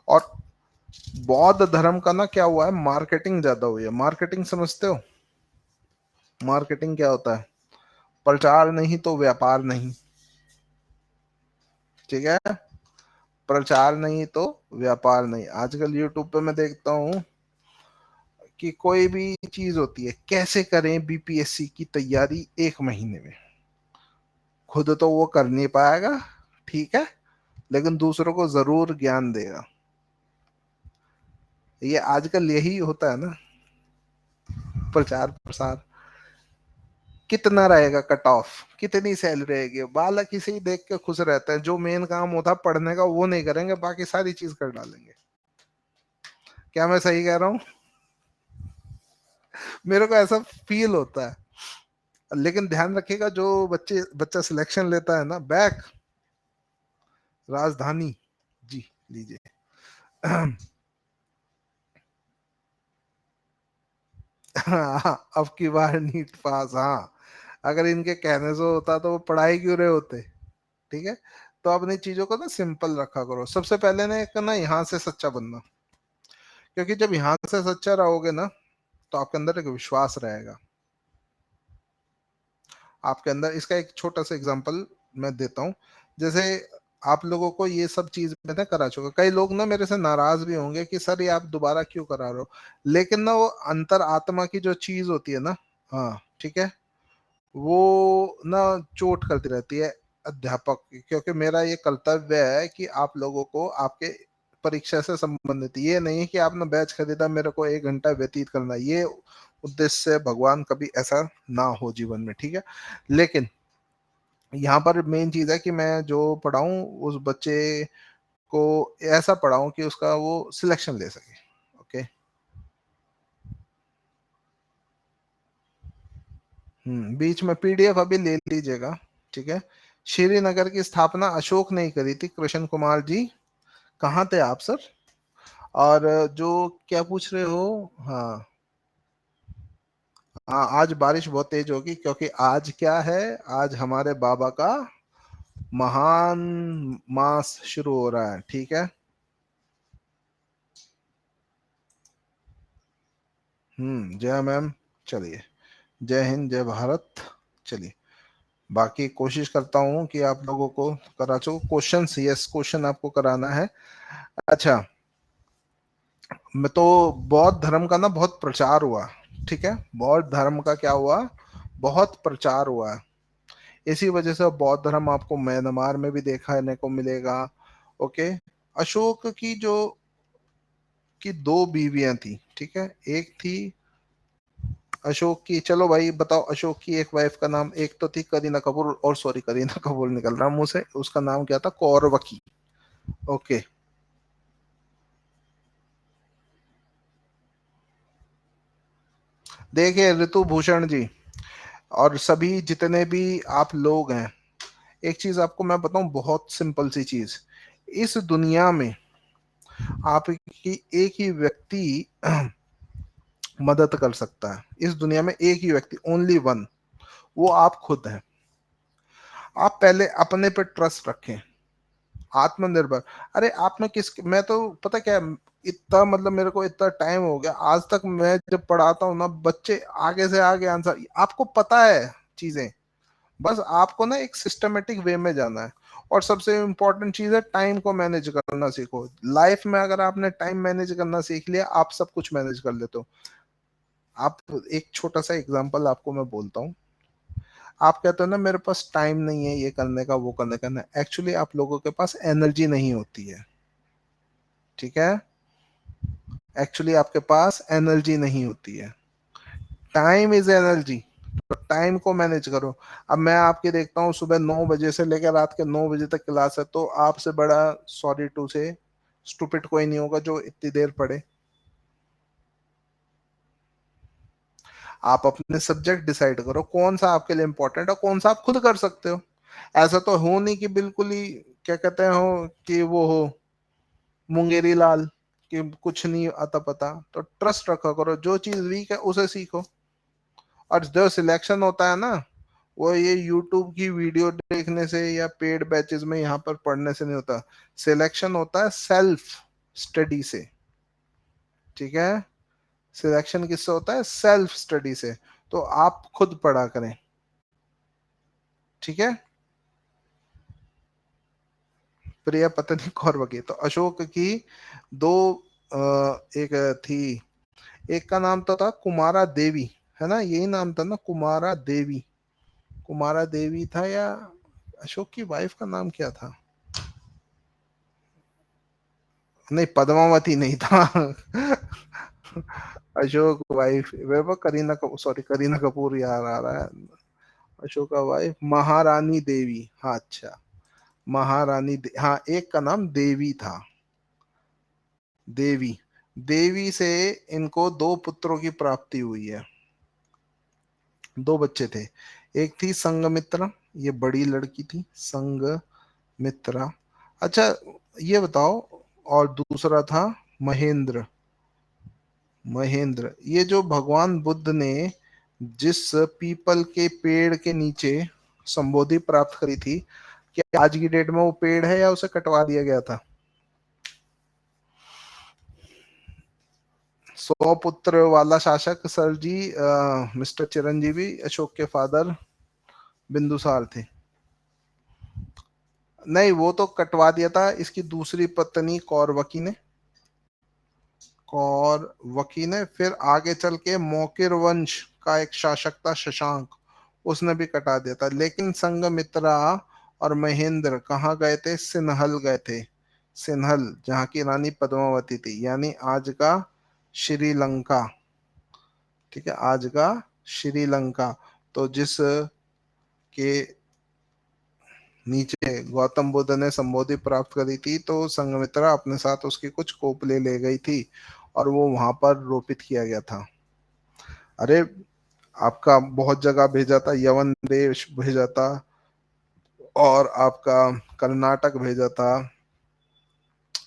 और बौद्ध धर्म का ना क्या हुआ है, मार्केटिंग ज्यादा हुई है। मार्केटिंग समझते हो, मार्केटिंग क्या होता है, प्रचार नहीं तो व्यापार नहीं। ठीक है, प्रचार नहीं तो व्यापार नहीं। आजकल यूट्यूब पे मैं देखता हूँ कि कोई भी चीज होती है, कैसे करें बीपीएससी की तैयारी 1 महीने में। खुद तो वो कर नहीं पाएगा, ठीक है, लेकिन दूसरों को जरूर ज्ञान देगा। ये आजकल यही होता है ना, प्रचार प्रसार। कितना रहेगा कट ऑफ, कितनी सैलरी रहेगी, बालक इसे ही देख के खुश रहते हैं। जो मेन काम होता है पढ़ने का वो नहीं करेंगे, बाकी सारी चीज कर डालेंगे। क्या मैं सही कह रहा हूँ? मेरे को ऐसा फील होता है। लेकिन ध्यान रखिएगा, जो बच्चा सिलेक्शन लेता है ना, बैक राजधानी जी लीजिए। हाँ, अब की बार नीट पास, हाँ। अगर इनके कहने से होता तो वो पढ़ाई क्यों रहे होते? ठीक है। तो अपनी चीजों को ना सिंपल रखा करो। सबसे पहले ना एक ना यहाँ से सच्चा बनना, क्योंकि जब यहाँ से सच्चा रहोगे ना, तो आपके अंदर एक विश्वास रहेगा। आपके अंदर इसका एक छोटा सा एग्जांपल मैं देता हूँ। जैसे आप लोगों को ये सब चीज मैंने करा चुका, कई लोग ना मेरे से नाराज भी होंगे कि सर ये आप दोबारा क्यों करा रहे हो, लेकिन ना वो अंतर आत्मा की जो चीज होती है ना, हाँ ठीक है, वो ना चोट करती रहती है अध्यापक की। क्योंकि मेरा ये कर्तव्य है कि आप लोगों को आपके परीक्षा से संबंधित, ये नहीं है कि आपने बैच खरीदा मेरे को 1 घंटा व्यतीत करना, ये उद्देश्य से भगवान कभी ऐसा ना हो जीवन में, ठीक है। लेकिन यहाँ पर मेन चीज है कि मैं जो पढ़ाऊँ उस बच्चे को ऐसा पढ़ाऊँ कि उसका वो सिलेक्शन ले सके। ओके। बीच में पीडीएफ अभी ले लीजिएगा, ठीक है। श्रीनगर की स्थापना अशोक ने ही करी थी, कृष्ण कुमार जी। कहाँ थे आप सर? और जो क्या पूछ रहे हो? हाँ, हाँ आज बारिश बहुत तेज होगी, क्योंकि आज क्या है, आज हमारे बाबा का महान मास शुरू हो रहा है, ठीक है। जय मैम। चलिए, जय हिंद जय भारत। चलिए, बाकी कोशिश करता हूँ कि आप लोगों को करा चुका क्वेश्चन, यस क्वेश्चन आपको कराना है। अच्छा, मैं तो बौद्ध धर्म का ना बहुत प्रचार हुआ, ठीक है। बौद्ध धर्म का क्या हुआ, बहुत प्रचार हुआ है। इसी वजह से बौद्ध धर्म आपको म्यांमार में भी देखने को मिलेगा। ओके। अशोक की जो की 2 बीवियां थी, ठीक है। एक थी अशोक की, चलो भाई बताओ, अशोक की एक वाइफ का नाम, एक तो थी करीना कपूर, और सॉरी करीना कपूर निकल रहा मुंह से, उसका नाम क्या था, कौरवकी। ओके। देखिए ऋतु भूषण जी, और सभी जितने भी आप लोग हैं, एक चीज आपको मैं बताऊं, बहुत सिंपल सी चीज। इस दुनिया में आपकी एक ही व्यक्ति मदद कर सकता है। इस दुनिया में एक ही व्यक्ति, ओनली वन, वो आप खुद हैं। आप पहले अपने पे ट्रस्ट रखें, आत्मनिर्भर। अरे आप में किस, मैं तो पता क्या है, इतना मतलब मेरे को इतना टाइम हो गया, आज तक मैं जब पढ़ाता हूँ ना, बच्चे आगे से आगे आंसर, आपको पता है चीजें, बस आपको ना एक सिस्टमेटिक वे में जाना है। और सबसे इम्पोर्टेंट चीज है, टाइम को मैनेज करना सीखो। लाइफ में अगर आपने टाइम मैनेज करना सीख लिया, आप सब कुछ मैनेज कर लेते हो। आप, एक छोटा सा एग्जांपल आपको मैं बोलता हूँ। आप कहते हो ना मेरे पास टाइम नहीं है ये करने का वो करने का, ना एक्चुअली आप लोगों के पास एनर्जी नहीं होती है, ठीक है। एक्चुअली आपके पास एनर्जी नहीं होती है। Time is energy. तो टाइम को मैनेज करो। अब मैं आपके देखता हूँ सुबह 9 बजे से लेकर रात के 9 बजे तक क्लास है, तो आपसे बड़ा, सॉरी टू से, स्टूपिड कोई नहीं होगा जो इतनी देर पढ़े। आप अपने सब्जेक्ट डिसाइड करो कौन सा आपके लिए इंपॉर्टेंट है, कौन सा आप खुद कर सकते हो। ऐसा तो हो नहीं कि बिल्कुल ही, क्या कहते हो कि वो हो मुंगेरी लाल, कि कुछ नहीं आता पता। तो ट्रस्ट रखा करो, जो चीज वीक है उसे सीखो। और जो सिलेक्शन होता है ना, वो ये यूट्यूब की वीडियो देखने से या पेड बैचेस में यहाँ पर पढ़ने से नहीं होता। सिलेक्शन होता है सेल्फ स्टडी से, ठीक है। सिलेक्शन किससे होता है, सेल्फ स्टडी से। तो आप खुद पढ़ा करें, ठीक है। प्रिय पत्नी कौरवकी। तो अशोक की दो एक थी, एक का नाम तो था कुमारा देवी, है ना, यही नाम था ना, कुमारा देवी। कुमारा देवी था, या अशोक की वाइफ का नाम क्या था? नहीं, पद्मावती नहीं था। अशोक वाइफ वो करीना कपूर, सॉरी करीना कपूर यार आ रहा है। अशोक का वाइफ महारानी देवी, हाँ अच्छा, हाँ, एक का नाम देवी था, देवी। देवी से इनको दो पुत्रों की प्राप्ति हुई है, दो बच्चे थे। एक थी संघमित्रा, ये बड़ी लड़की थी संघमित्रा। अच्छा, ये बताओ, और दूसरा था महेंद्र। महेंद्र, ये जो भगवान बुद्ध ने जिस पीपल के पेड़ के नीचे संबोधि प्राप्त करी थी, क्या आज की डेट में वो पेड़ है या उसे कटवा दिया गया था? 100 पुत्र वाला शासक सर जी, मिस्टर चिरंजीवी, अशोक के फादर बिंदुसार थे। नहीं, वो तो कटवा दिया था इसकी दूसरी पत्नी कौरवकी ने। कौरवकी ने फिर आगे चल के मौकिर वंश का एक शासक था शशांक, उसने भी कटा दिया था। लेकिन संघमित्रा और महेंद्र कहाँ गए थे? सिन्हल गए थे। सिन्हल, जहाँ की रानी पद्मावती थी, यानी आज का श्रीलंका। ठीक है, आज का श्रीलंका। तो जिस के नीचे गौतम बुद्ध ने संबोधि प्राप्त करी थी, तो संघमित्रा अपने साथ उसकी कुछ कोपले ले गई थी और वो वहां पर रोपित किया गया था। अरे, आपका बहुत जगह भेजा था, यवन देश भेजा था, और आपका कर्नाटक भेजा था,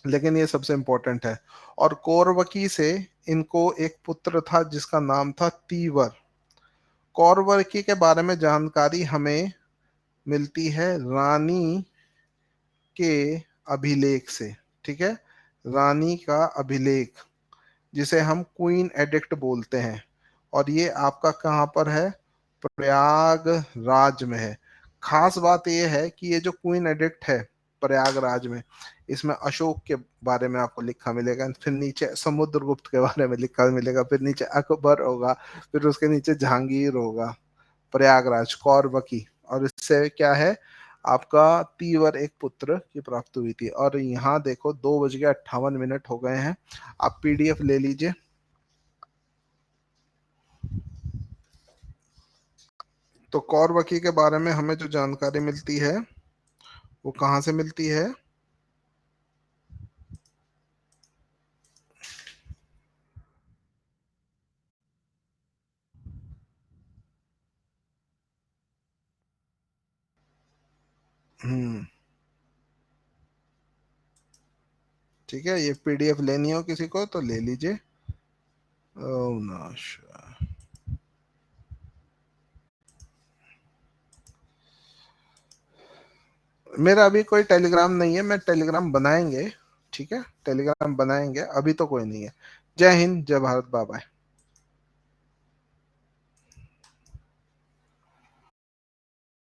लेकिन ये सबसे इंपॉर्टेंट है। और कौरवकी से इनको एक पुत्र था जिसका नाम था तीवर। कौरवकी के बारे में जानकारी हमें मिलती है रानी के अभिलेख से। ठीक है, रानी का अभिलेख, जिसे हम क्वीन एडिक्ट बोलते हैं, और ये आपका कहाँ पर है? प्रयागराज में है। खास बात यह है कि ये जो क्वीन एडिक्ट है प्रयागराज में, इसमें अशोक के बारे में आपको लिखा मिलेगा, फिर नीचे समुद्रगुप्त के बारे में लिखा मिलेगा, फिर नीचे अकबर होगा, फिर उसके नीचे जहांगीर होगा। प्रयागराज, कौरवकी, और इससे क्या है, आपका तीवर एक पुत्र की प्राप्ति हुई थी। और यहाँ देखो 2:58 हो गए हैं, आप पीडीएफ ले लीजिए। तो कौरवकी के बारे में हमें जो जानकारी मिलती है वो कहाँ से मिलती है? हम्म, ठीक है, ये पीडीएफ लेनी हो किसी को तो ले लीजिए। अविनाश, मेरा अभी कोई टेलीग्राम नहीं है, मैं टेलीग्राम बनाएंगे। ठीक है, टेलीग्राम बनाएंगे, अभी तो कोई नहीं है। जय हिंद, जय भारत, बाय बाय।